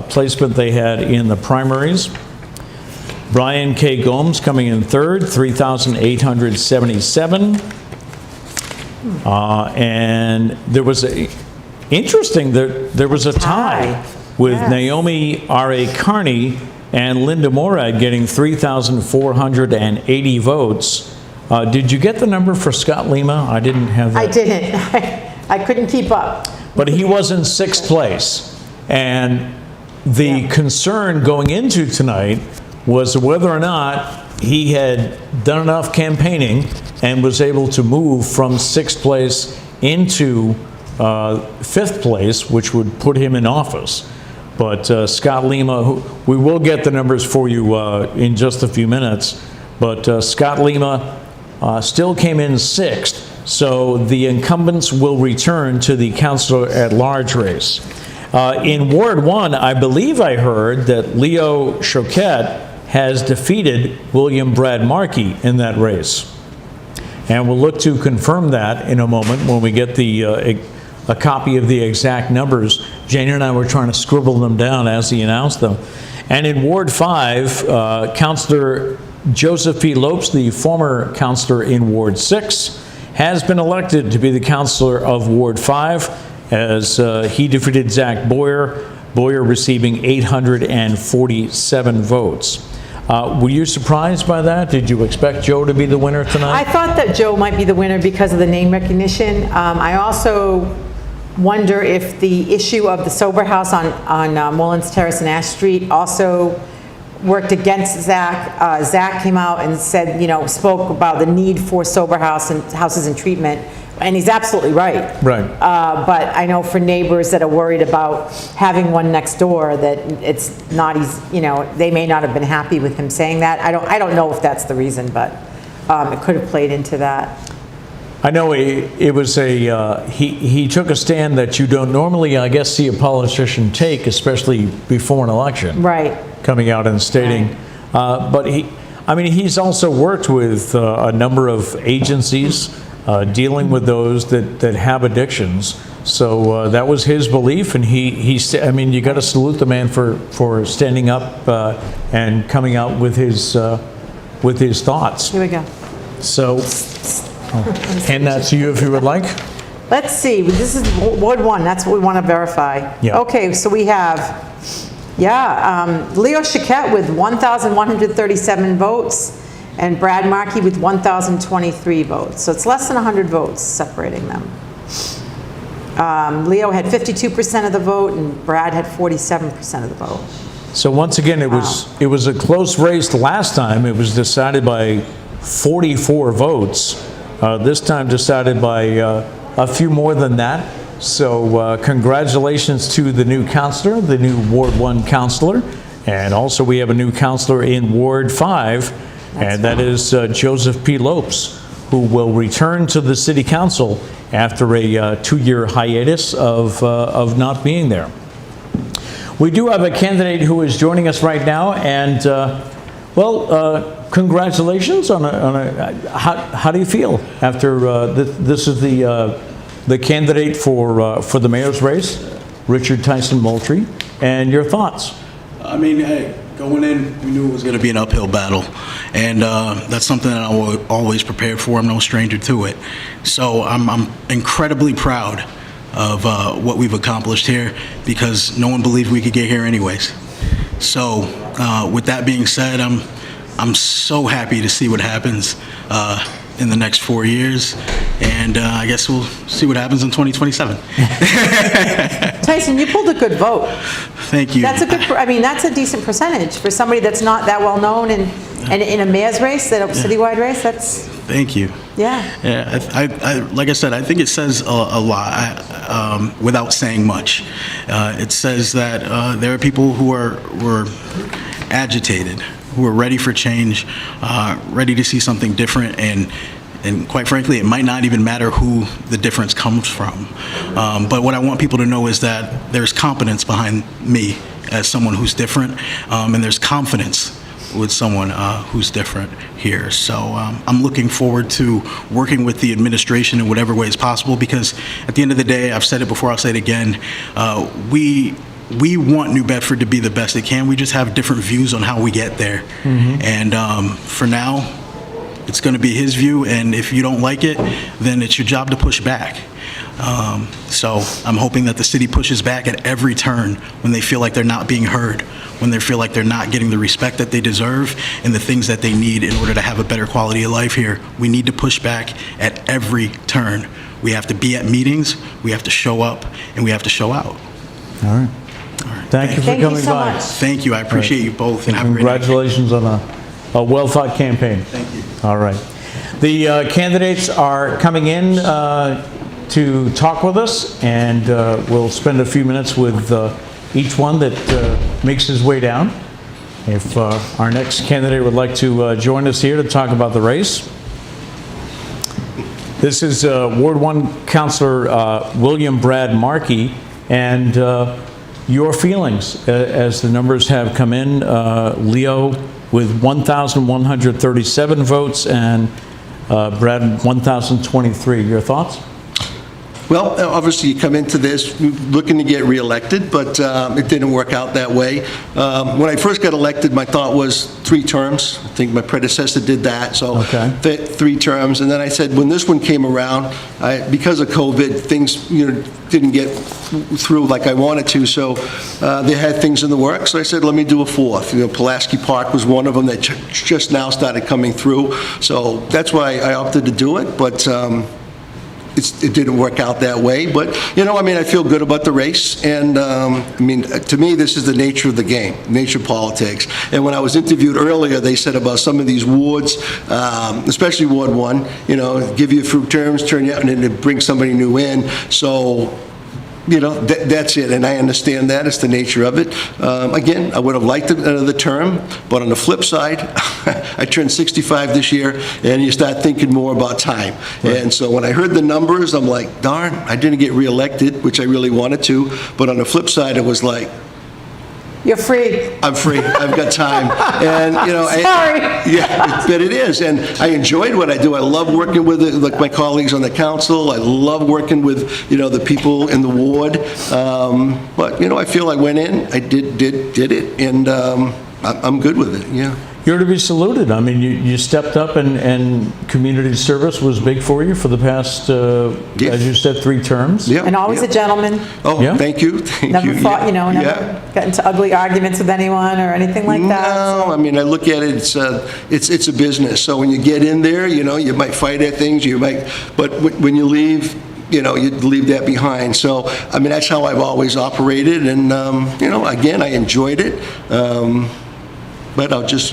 placement they had in the primaries. Brian K. Gomes coming in third, 3,877. And there was there was a tie with Naomi R.A. Carney and Linda Morad getting 3,480 votes. Did you get the number for Scott Lima? I didn't have that. I didn't. I couldn't keep up. But he was in sixth place. And the concern going into tonight was whether or not he had done enough campaigning and was able to move from sixth place into fifth place, which would put him in office. But Scott Lima, we will get the numbers for you in just a few minutes, but Scott Lima still came in sixth, so the incumbents will return to the councilor at large race. In Ward 1, I believe I heard that Leo Choquette has defeated William Brad Markey in that race. And we'll look to confirm that in a moment when we get a copy of the exact numbers. Jane and I were trying to scribble them down as he announced them. And in Ward 5, Councillor Joseph P. Lopes, the former councillor in Ward 6, has been elected to be the councillor of Ward 5 as he defeated Zach Boyer, receiving 847 votes. Were you surprised by that? Did you expect Joe to be the winner tonight? I thought that Joe might be the winner because of the name recognition. I also wonder if the issue of the sober house on Mullins Terrace and Ash Street also worked against Zach. Zach came out and said, spoke about the need for sober houses and treatment, and he's absolutely right. Right. But I know for neighbors that are worried about having one next door, that it's not easy, they may not have been happy with him saying that. I don't know if that's the reason, but it could have played into that. I know it was he took a stand that you don't normally, I guess, see a politician take, especially before an election. Right. Coming out and stating, but he's also worked with a number of agencies dealing with those that have addictions. So that was his belief, and you got to salute the man for standing up and coming out with his thoughts. Here we go. So, and that's you if you would like. Let's see, this is Ward 1, that's what we want to verify. Yeah. Okay, so we have, Leo Chiquette with 1,137 votes, and Brad Markey with 1,023 votes. So it's less than 100 votes separating them. Leo had 52% of the vote, and Brad had 47% of the vote. So once again, it was a close race last time. It was decided by 44 votes. This time decided by a few more than that. So congratulations to the new councillor, the new Ward 1 councillor, and also we have a new councillor in Ward 5, and that is Joseph P. Lopes, who will return to the City Council after a 2-year hiatus of not being there. We do have a candidate who is joining us right now, and congratulations on how do you feel after this is the candidate for the mayor's race, Richard Tyson Moultrie, and your thoughts? Hey, going in, we knew it was going to be an uphill battle, and that's something that I always prepared for. I'm no stranger to it. So I'm incredibly proud of what we've accomplished here, because no one believed we could get here anyways. So with that being said, I'm so happy to see what happens in the next 4 years, and I guess we'll see what happens in 2027. Tyson, you pulled a good vote. Thank you. That's a good. That's a decent percentage for somebody that's not that well known, and in a mayor's race, that citywide race. That's. Thank you. Yeah. Yeah. I like I said, I think it says a lot without saying much. It says that there are people who were agitated, who are ready for change, ready to see something different, and quite frankly, it might not even matter who the difference comes from. But what I want people to know is that there's competence behind me as someone who's different, and there's confidence with someone who's different here. So I'm looking forward to working with the administration in whatever way is possible, because at the end of the day, I've said it before, I'll say it again, we want New Bedford to be the best it can. We just have different views on how we get there. Mm-hmm. And for now, it's going to be his view, and if you don't like it, then it's your job to push back. So I'm hoping that the city pushes back at every turn when they feel like they're not being heard, when they feel like they're not getting the respect that they deserve and the things that they need in order to have a better quality of life here. We need to push back at every turn. We have to be at meetings, we have to show up, and we have to show out. All right. Thank you for coming by. Thank you. I appreciate you both, and have a great night. Congratulations on a well-thought campaign. Thank you. All right. The candidates are coming in to talk with us, and we'll spend a few minutes with each one that makes his way down. If our next candidate would like to join us here to talk about the race. This is Ward 1 Councillor William Brad Markey, and your feelings as the numbers have come in. Leo with 1,137 votes, and Brad, 1,023. Your thoughts? Well, obviously, you come into this looking to get reelected, but it didn't work out that way. When I first got elected, my thought was 3 terms. I think my predecessor did that, so 3 terms. And then I said, when this one came around, because of COVID, things didn't get through like I wanted to, so they had things in the works. So I said, let me do a 4th. Pulaski Park was one of them that just now started coming through, so that's why I opted to do it. But it didn't work out that way, but, I feel good about the race, and, to me, this is the nature of the game, nature of politics. And when I was interviewed earlier, they said about some of these wards, especially Ward 1, give you a few terms, turn you out, and then bring somebody new in. So, that's it, and I understand that. It's the nature of it. Again, I would have liked another term, but on the flip side, I turned 65 this year, and you start thinking more about time. Right. And so when I heard the numbers, I'm like, darn, I didn't get reelected, which I really wanted to, but on the flip side, it was like, you're free. I'm free. I've got time. And, Sorry. But it is. And I enjoyed what I do. I love working with my colleagues on the council. I love working with, the people in the ward. But, I feel I went in, I did it, and I'm good with it, yeah. You're to be saluted. I mean, you stepped up, and community service was big for you for the past, as you said, 3 terms. Yeah. And always a gentleman. Oh, yeah. Thank you. Never fought, never got into ugly arguments with anyone or anything like that. No, I mean, I look at it, it's a business. So when you get in there, you might fight at things, but when you leave, you leave that behind. So, that's how I've always operated. And, again, I enjoyed it. But I'll just,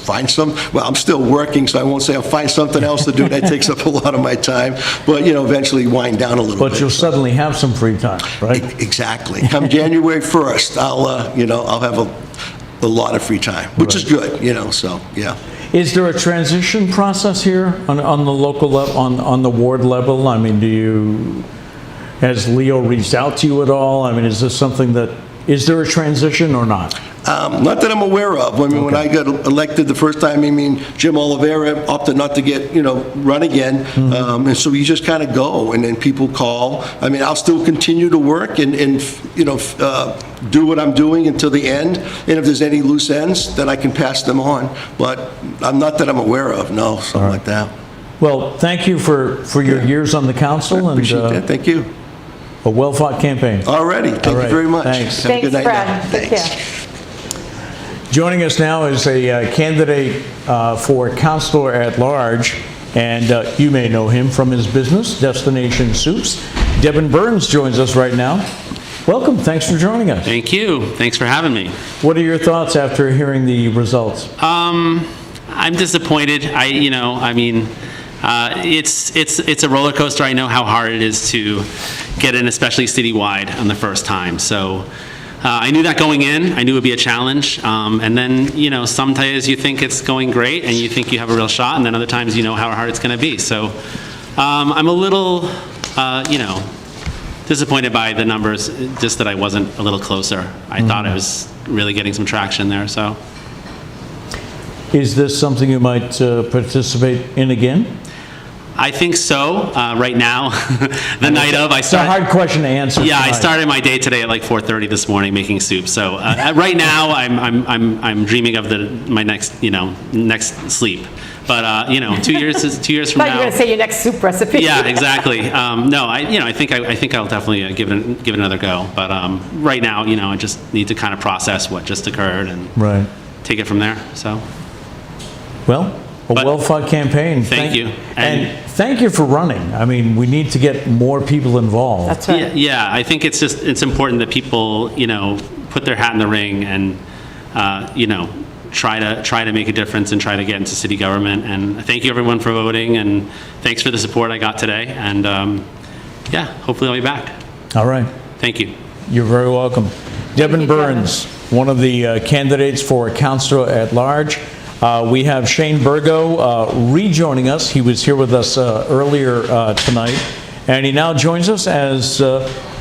find I'm still working, so I won't say I'll find something else to do. That takes up a lot of my time. But, eventually wind down a little bit. But you'll suddenly have some free time, right? Exactly. Come January 1st, I'll have a lot of free time, which is good, so, yeah. Is there a transition process here on the local level, on the ward level? I mean, has Leo reached out to you at all? I mean, is there a transition or not? Not that I'm aware of. I mean, when I got elected the first time, Jim Oliveira opted not to run again. And so you just kind of go, and then people call. I'll still continue to work and do what I'm doing until the end. And if there's any loose ends, then I can pass them on. But not that I'm aware of, no, something like that. Well, thank you for your years on the council. I appreciate that. Thank you. A well-fought campaign. Alrighty. Thank you very much. Thanks. Have a good night. Brad. Take care. Joining us now is a candidate for councilor at large, and you may know him from his business, Destination Soups. Devin Burns joins us right now. Welcome. Thanks for joining us. Thank you. Thanks for having me. What are your thoughts after hearing the results? I'm disappointed. It's a roller coaster. I know how hard it is to get in, especially citywide, on the first time. So. I knew that going in. I knew it would be a challenge. And then, some days you think it's going great and you think you have a real shot, and then other times you know how hard it's going to be. So I'm a little, disappointed by the numbers, just that I wasn't a little closer. I thought I was really getting some traction there. So, is this something you might participate in again? I think so. Right now, the night of, It's a hard question to answer. Yeah, tonight. I started my day today at like 4:30 this morning making soup. So right now, I'm dreaming of my next sleep. But 2 years from I thought now. you were going to say your next soup recipe. Yeah, exactly. No, I think I'll definitely give it another go. But right now, I just need to kind of process what just occurred and take it from there. So. Well. Well-fought campaign. Thank you. And thank you for running. I mean, we need to get more people involved. That's right. Yeah, I think it's important that people, put their hat in the ring and, try to make a difference and try to get into city government. And thank you everyone for voting, and thanks for the support I got today. And hopefully I'll be back. All right. Thank you. You're very welcome. Devin Burns, one of the candidates for councilor at large. We have Shane Burgo rejoining us. He was here with us earlier tonight, and he now joins us as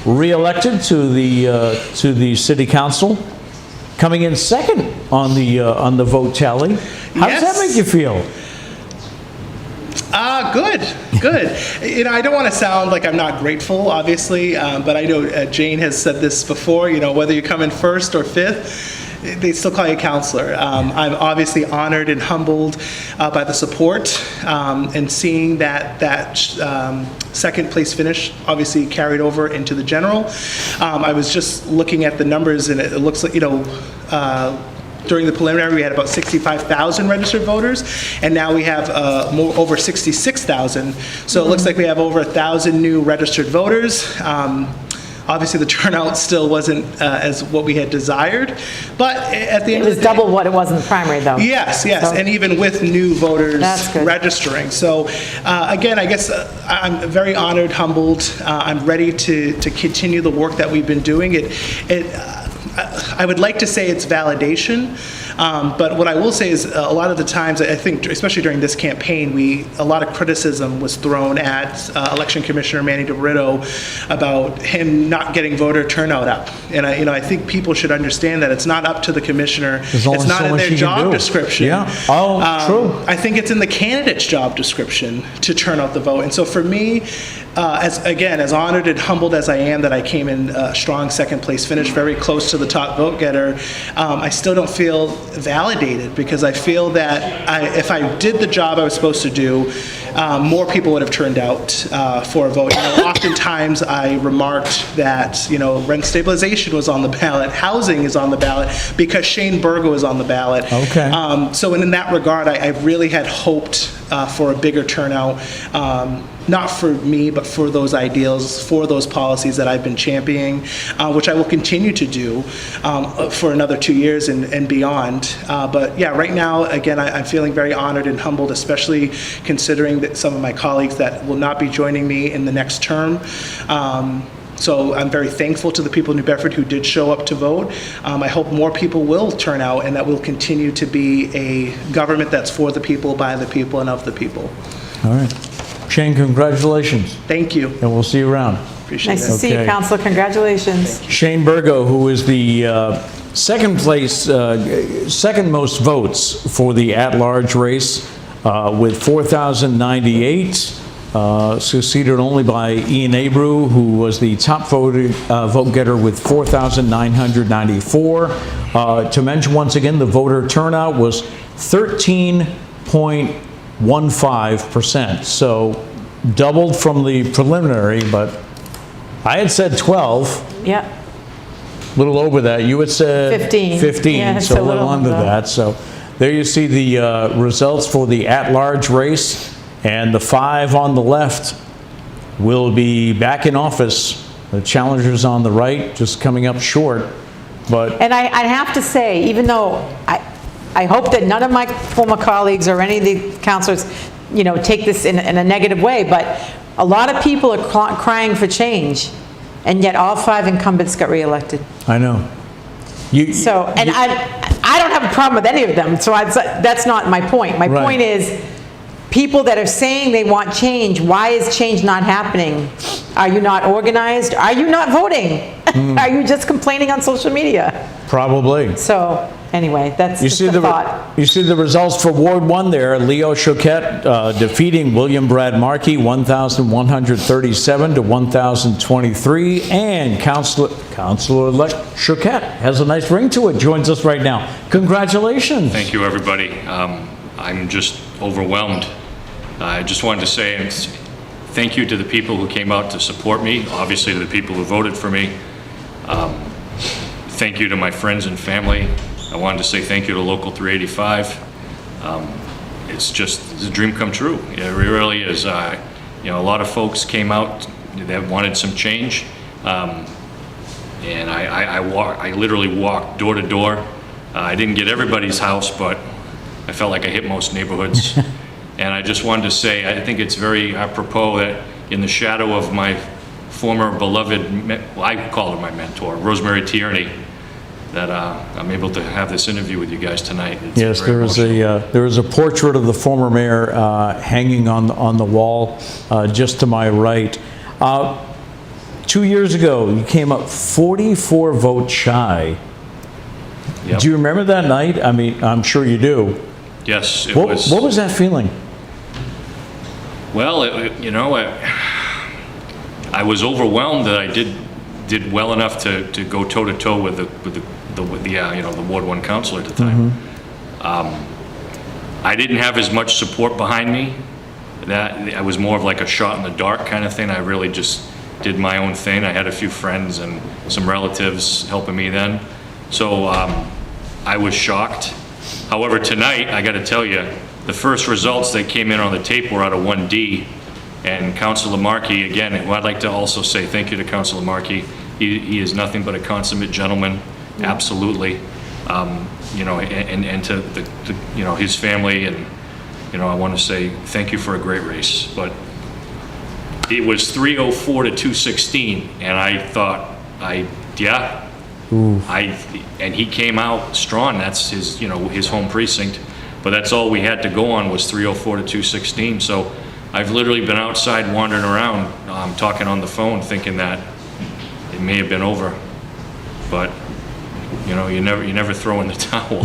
re-elected to the city council, coming in second on the vote tally. How does that Yes. make you feel? Good. I don't want to sound like I'm not grateful, obviously, but I know Jane has said this before, whether you come in first or fifth, they still call you counselor. I'm obviously honored and humbled by the support and seeing that second place finish obviously carried over into the general. I was just looking at the numbers and it looks like, during the preliminary, we had about 65,000 registered voters, and now we have over 66,000. So it looks like we have over 1,000 new registered voters. Obviously, the turnout still wasn't as what we had desired, but at the end of the day, It was double what it was in the primary, though. Yes, So- and even with new voters That's good. registering. So again, I guess I'm very honored, humbled. I'm ready to continue the work that we've been doing. I would like to say it's validation, but what I will say is a lot of the times, I think, especially during this campaign, a lot of criticism was thrown at Election Commissioner Manny DeBrito about him not getting voter turnout up. And I think people should understand that it's not up to the commissioner. There's only It's not so in much their he can job do. description. Yeah. Oh, true. I think it's in the candidate's job description to turn out the vote. And so for me, as honored and humbled as I am that I came in a strong second place finish, very close to the top vote getter, I still don't feel validated because I feel that if I did the job I was supposed to do, more people would have turned out for a vote. Oftentimes I remarked that rent stabilization was on the ballot, housing is on the ballot because Shane Burgo is on the ballot. Okay. So in that regard, I really had hoped for a bigger turnout. Not for me, but for those ideals, for those policies that I've been championing, which I will continue to do for another 2 years and beyond. But yeah, right now, again, I'm feeling very honored and humbled, especially considering that some of my colleagues that will not be joining me in the next term. So I'm very thankful to the people in New Bedford who did show up to vote. I hope more people will turn out and that we'll continue to be a government that's for the people, by the people, and of the people. All right. Shane, congratulations. Thank you. And we'll see you around. Appreciate Nice to see you, Counselor. Congratulations. Shane Burgo, who is the second most votes for the at-large race with 4,098, succeeded only by Ian Abreu, who was the top vote getter with 4,994. To mention once again, the voter turnout was 13.15%, so doubled from the preliminary, but I had said 12. Yeah. A little over that. You had said 15. 15, Yeah, it's so a a little little under under. that. So there you see the results for the at-large race, and the 5 on the left will be back in office. The challengers on the right just coming up short, but And I have to say, even though I hope that none of my former colleagues or any of the counselors, take this in a negative way, but a lot of people are crying for change, and yet all 5 incumbents got reelected. I know. I don't have a problem with any of them, so that's not my point. My Right. point is, people that are saying they want change, why is change not happening? Are you not organized? Are you not voting? Are you just complaining on social media? probably. So, anyway, that's just a thought. You see the results for Ward 1 there. Leo Choquette defeating William Brad Markey, 1,137 to 1,023. And Councilor-elect Choquette has a nice ring to it. Joins us right now. Congratulations. Thank you, everybody. I'm just overwhelmed. I just wanted to say thank you to the people who came out to support me, obviously to the people who voted for me. Thank you to my friends and family. I wanted to say thank you to Local 385. It's a dream come true. It really is. A lot of folks came out that wanted some change, and I literally walked door to door. I didn't get everybody's house, but I felt like I hit most neighborhoods. And I just wanted to say, I think it's very apropos that in the shadow of my former beloved, I call her my mentor, Rosemary Tierney, that I'm able to have this interview with you guys tonight. It's Yes, very there is a portrait of the former mayor hanging on the wall just to my right. 2 years ago, you came up 44 votes shy Yep. Do you remember that night? I mean, I'm sure you do. Yes, it What was. what was that feeling? Well, I was overwhelmed that I did well enough to go toe to toe with the Ward 1 councilor at the time. I didn't have as much support behind me. That I was more of like a shot in the dark kind of thing. I really just did my own thing. I had a few friends and some relatives helping me then. So I was shocked. However, tonight, I got to tell you, the first results that came in on the tape were out of 1D. And Councilor Markey, again, I'd like to also say thank you to Councilor Markey. He is nothing but a consummate gentleman, absolutely. And to his family, and I want to say thank you for a great race. But it was 304 to 216, and I thought, and he came out strong. That's his home precinct, but that's all we had to go on was 304 to 216. So I've literally been outside wandering around, talking on the phone, thinking that it may have been over, but you never throw in the towel.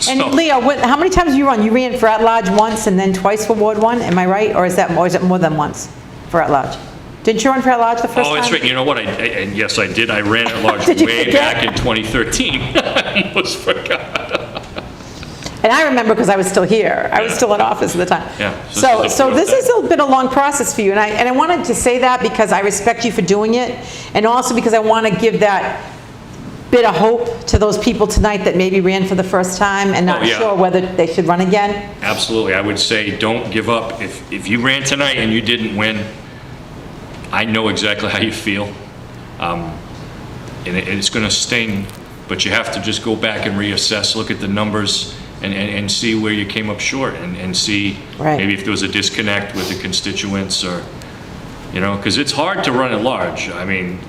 And Leo, how many times have you run? You ran for at-large once and then twice for Ward 1, am I right? Or is it more than once for at-large? Didn't you run for at-large the first time? Oh, it's right. You know what? And yes, I did. I ran at large way back in 2013. I almost forgot. And I remember because I was still here. I was still in office at the time. Yeah. So this has been a long process for you. And I wanted to say that because I respect you for doing it. And also because I want to give that bit of hope to those people tonight that maybe ran for the first time and not sure whether they should run again. Absolutely. I would say don't give up. If you ran tonight and you didn't win, I know exactly how you feel. And it's going to sting, but you have to just go back and reassess, look at the numbers, and see where you came up short, and see maybe if there was a disconnect with the constituents, or because it's hard to run at large. I mean,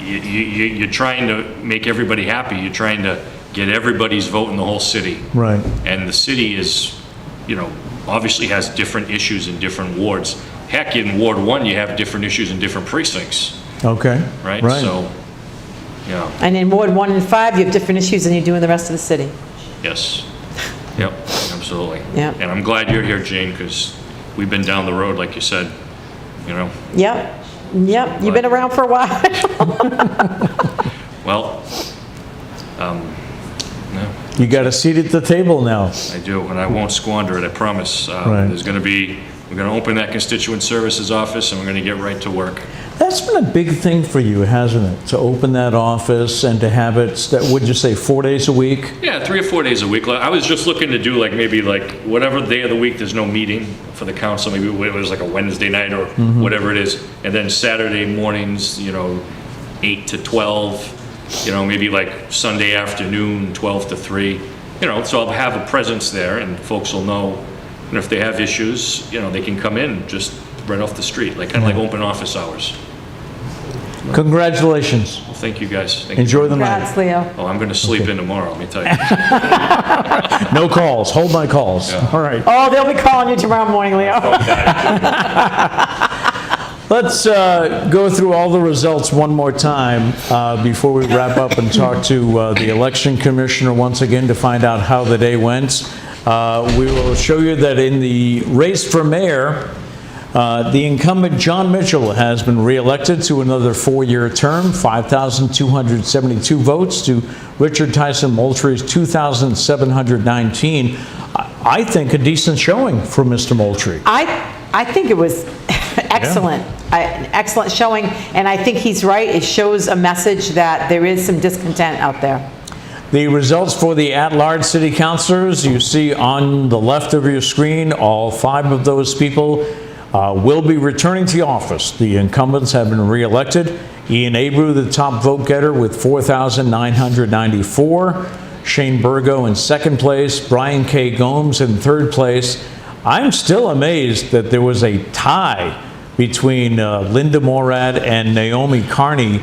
you're trying to make everybody happy. You're trying to get everybody's vote in the whole city. Right. And the city is, obviously has different issues in different wards. Heck, in Ward 1, you have different issues in different precincts. Okay. Right? So, And in Ward 1 and 5, you have different issues than you do in the rest of the city. Yes. Yep, absolutely. Yep. And I'm glad you're here, Jane, because we've been down the road, like you said, Yep. You've been around for a while. Well, You got a seat at the table now. I do, and I won't squander it, I promise. Right. We're going to open that constituent services office, and we're going to get right to work. That's been a big thing for you, hasn't it? To open that office and to have it, would you say 4 days a week? Yeah, 3 or 4 days a week. I was just looking to do maybe whatever day of the week there's no meeting for the council. Maybe it was like a Wednesday night or whatever it is. And then Saturday mornings, 8 to 12, maybe like Sunday afternoon, 12 to 3. So I'll have a presence there, and folks will know, if they have issues, they can come in just right off the street, kind of like open office hours. Congratulations. Well, thank you guys. Enjoy the night. Congrats, Leo. Oh, I'm going to sleep in tomorrow, let me tell you. No calls. Hold my calls. All right. Oh, they'll be calling you tomorrow morning, Leo. Let's go through all the results one more time before we wrap up and talk to the election commissioner once again to find out how the day went. We will show you that in the race for mayor, the incumbent John Mitchell has been reelected to another 4-year term, 5,272 votes to Richard Tyson Moultrie's 2,719. I think a decent showing for Mr. Moultrie. I think it was excellent. An excellent showing, and I think he's right. It shows a message that there is some discontent out there. The results for the at-large city councilors, you see on the left of your screen, all 5 of those people will be returning to office. The incumbents have been re-elected. Ian Abreu, the top vote getter with 4,994. Shane Burgo in second place. Brian K. Gomes in third place. I'm still amazed that there was a tie between Linda Morad and Naomi Carney,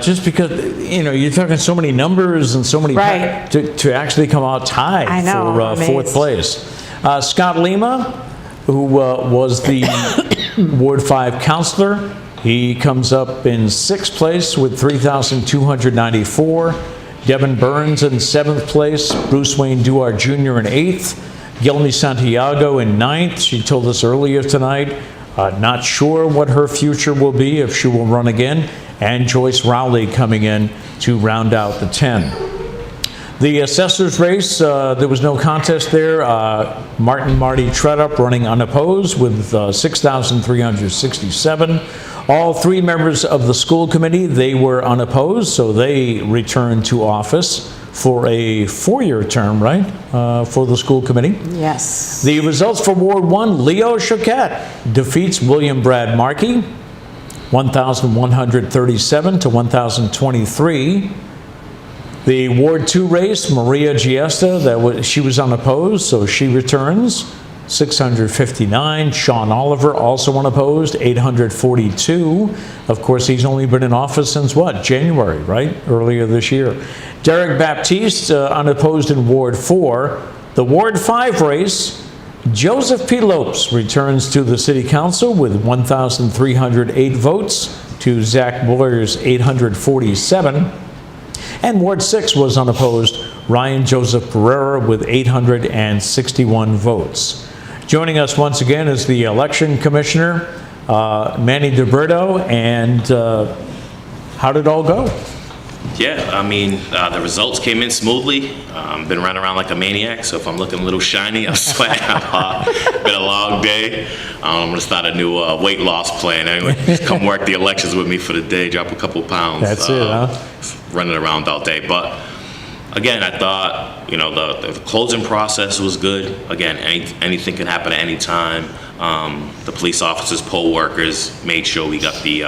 just because, you're talking so many numbers and so many to actually come out tied for fourth place. Scott Lima, who was the Ward 5 councilor, he comes up in sixth place with 3,294. Devin Burns in 7th place, Bruce Wayne Duarte Jr. in 8th, Gilmy Santiago in 9th. She told us earlier tonight, not sure what her future will be, if she will run again, and Joyce Rowley coming in to round out the 10. The assessor's race, there was no contest there. Marty Tredup running unopposed with 6,367. All 3 members of the school committee, they were unopposed, so they returned to office for a 4-year term, right, for the school committee. Yes. The results for Ward 1, Leo Choquette defeats William Brad Markey, 1,137 to 1,023. The Ward 2 race, Maria Giesta, she was unopposed, so she returns, 659. Sean Oliver, also unopposed, 842. Of course, he's only been in office since what? January, right? Earlier this year. Derek Baptiste, unopposed in Ward 4. The Ward 5 race, Joseph P. Lopes returns to the City Council with 1,308 votes to Zach Boyer's 847. And Ward 6 was unopposed, Ryan Joseph Pereira with 861 votes. Joining us once again is the election commissioner, Manny DeBerto, and how did it all go? Yeah, I mean, the results came in smoothly. Been running around like a maniac, so if I'm looking a little shiny, I'm sweating. Been a long day. I'm gonna start a new weight loss plan. Anyway, come work the elections with me for the day, drop a couple pounds. That's it, huh? Running around all day, but again, I thought, you know, the closing process was good. Again, anything can happen at any time. The police officers, poll workers made sure we got the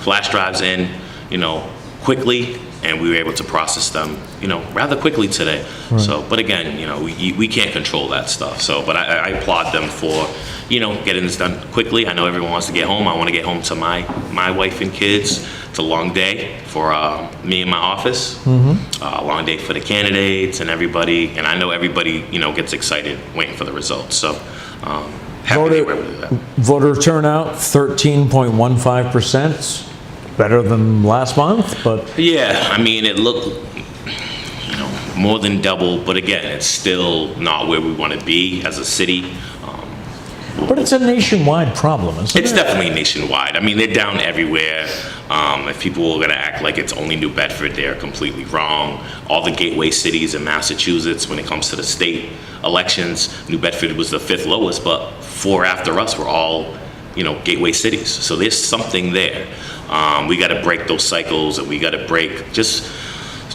flash drives in, you know, quickly, and we were able to process them, you know, rather quickly today. Right. So, but again, you know, we can't control that stuff. So, but I applaud them for, you know, getting this done quickly. I know everyone wants to get home. I want to get home to my wife and kids. It's a long day for me in my office. A long day for the candidates and everybody. And I know everybody, you know, gets excited waiting for the results. So, happy they were able to do that. Voter turnout, 13.15%. Better than last month, but... Yeah, I mean, it looked, you know, more than double, but again, it's still not where we want to be as a city. But it's a nationwide problem, isn't it? It's definitely nationwide. I mean, they're down everywhere. If people are going to act like it's only New Bedford, they're completely wrong. All the gateway cities in Massachusetts, when it comes to the state elections, New Bedford was the 5th lowest, but 4 after us were all, you know, gateway cities. So there's something there. We got to break those cycles, and we got to break just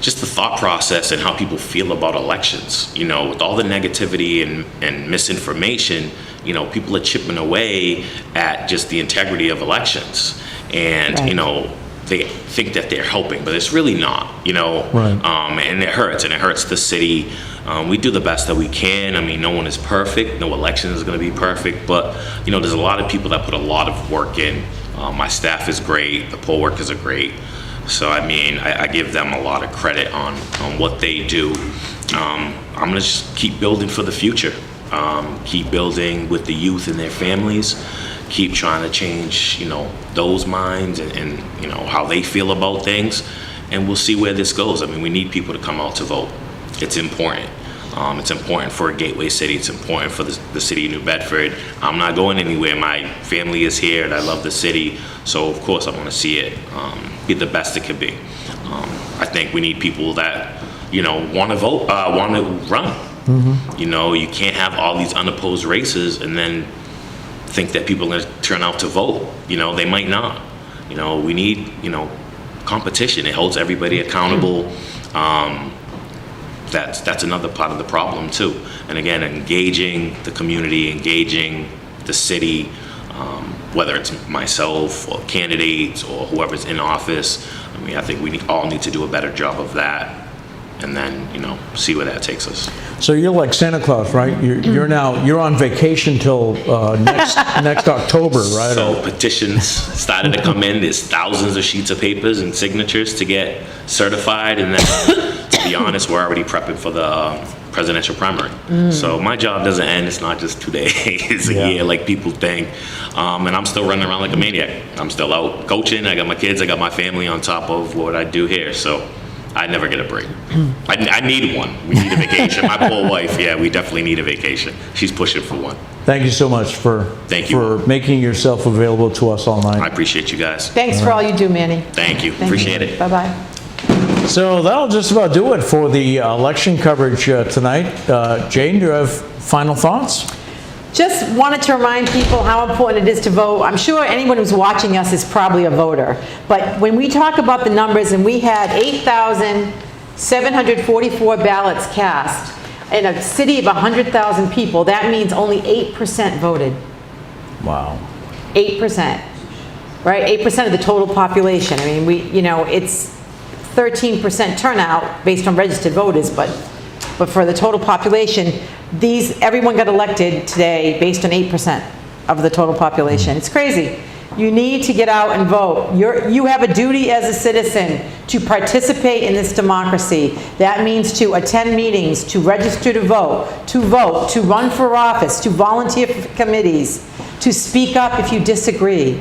the thought process and how people feel about elections. You know, with all the negativity and misinformation, you know, people are chipping away at just the integrity of elections. And, you know, they think that they're helping, but it's really not, you know. Right. And it hurts the city. We do the best that we can. I mean, no one is perfect. No election is going to be perfect. But, you know, there's a lot of people that put a lot of work in. My staff is great. The poll workers are great. So, I mean, I give them a lot of credit on what they do. I'm going to just keep building for the future. Keep building with the youth and their families. Keep trying to change, you know, those minds and you know, how they feel about things. And we'll see where this goes. I mean, we need people to come out to vote. It's important. It's important for a gateway city. It's important for the city of New Bedford. I'm not going anywhere. My family is here, and I love the city. So, of course, I want to see it be the best it can be. I think we need people that, you know, want to vote, want to run. You know, you can't have all these unopposed races and then think that people are going to turn out to vote. You know, they might not. You know, we need, you know, competition. It holds everybody accountable. That's another part of the problem too. And again, engaging the community, engaging the city, whether it's myself or candidates or whoever's in office. I mean, I think we all need to do a better job of that, and then, you know, see where that takes us. So you're like Santa Claus, right? You're on vacation till next October, right? So petitions started to come in. There's thousands of sheets of papers and signatures to get certified, and then, to be honest, we're already prepping for the presidential primary. So my job doesn't end. It's not just 2 days, it's a year like people think. And I'm still running around like a maniac. I'm still out coaching. I got my kids, I got my family on top of what I do here. So I never get a break. I need one. We need a vacation. My poor wife, yeah, we definitely need a vacation. She's pushing for one. Thank you so much for making yourself available to us all night. I appreciate you guys. Thanks for all you do, Manny. Thank you. Appreciate it. Bye-bye. So that'll just about do it for the election coverage tonight. Jane, do you have final thoughts? Just wanted to remind people how important it is to vote. I'm sure anyone who's watching us is probably a voter. But when we talk about the numbers, and we had 8,744 ballots cast in a city of 100,000 people, that means only 8% voted. Wow. 8%, right? 8% of the total population. I mean, it's 13% turnout based on registered voters, but for the total population, everyone got elected today based on 8% of the total population. It's crazy. You need to get out and vote. You have a duty as a citizen to participate in this democracy. That means to attend meetings, to register to vote, to run for office, to volunteer for committees, to speak up if you disagree.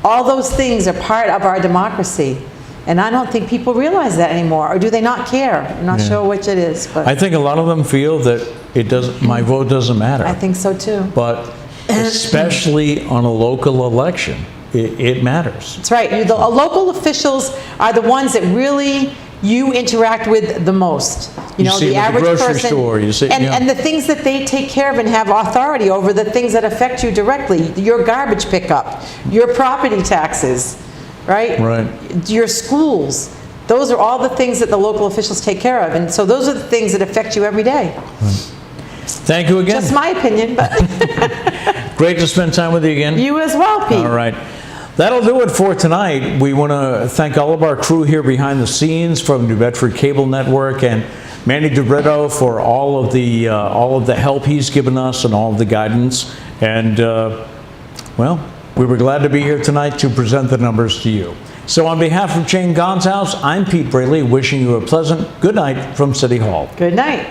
All those things are part of our democracy. And I don't think people realize that anymore, or do they not care? I'm not sure which it is, but I think a lot of them feel that my vote doesn't matter. I think so too. But especially on a local election, it matters. That's right. Local officials are the ones that really you interact with the most. You see the them at the average grocery person, store, you see- and the things that they take care of and have authority over, the things that affect you directly. Your garbage pickup, your property taxes, right? Right. Your schools. Those are all the things that the local officials take care of, and so those are the things that affect you every day. Thank you again. Just my opinion, but Great to spend time with you again. you as well, Pete. All right. That'll do it for tonight. We want to thank all of our crew here behind the scenes from New Bedford Cable Network, and Manny DeBrito for all of the help he's given us and all of the guidance. And well, we were glad to be here tonight to present the numbers to you. So on behalf of Jane Gonzalez, I'm Pete Braley, wishing you a pleasant good night from City Hall. Good night.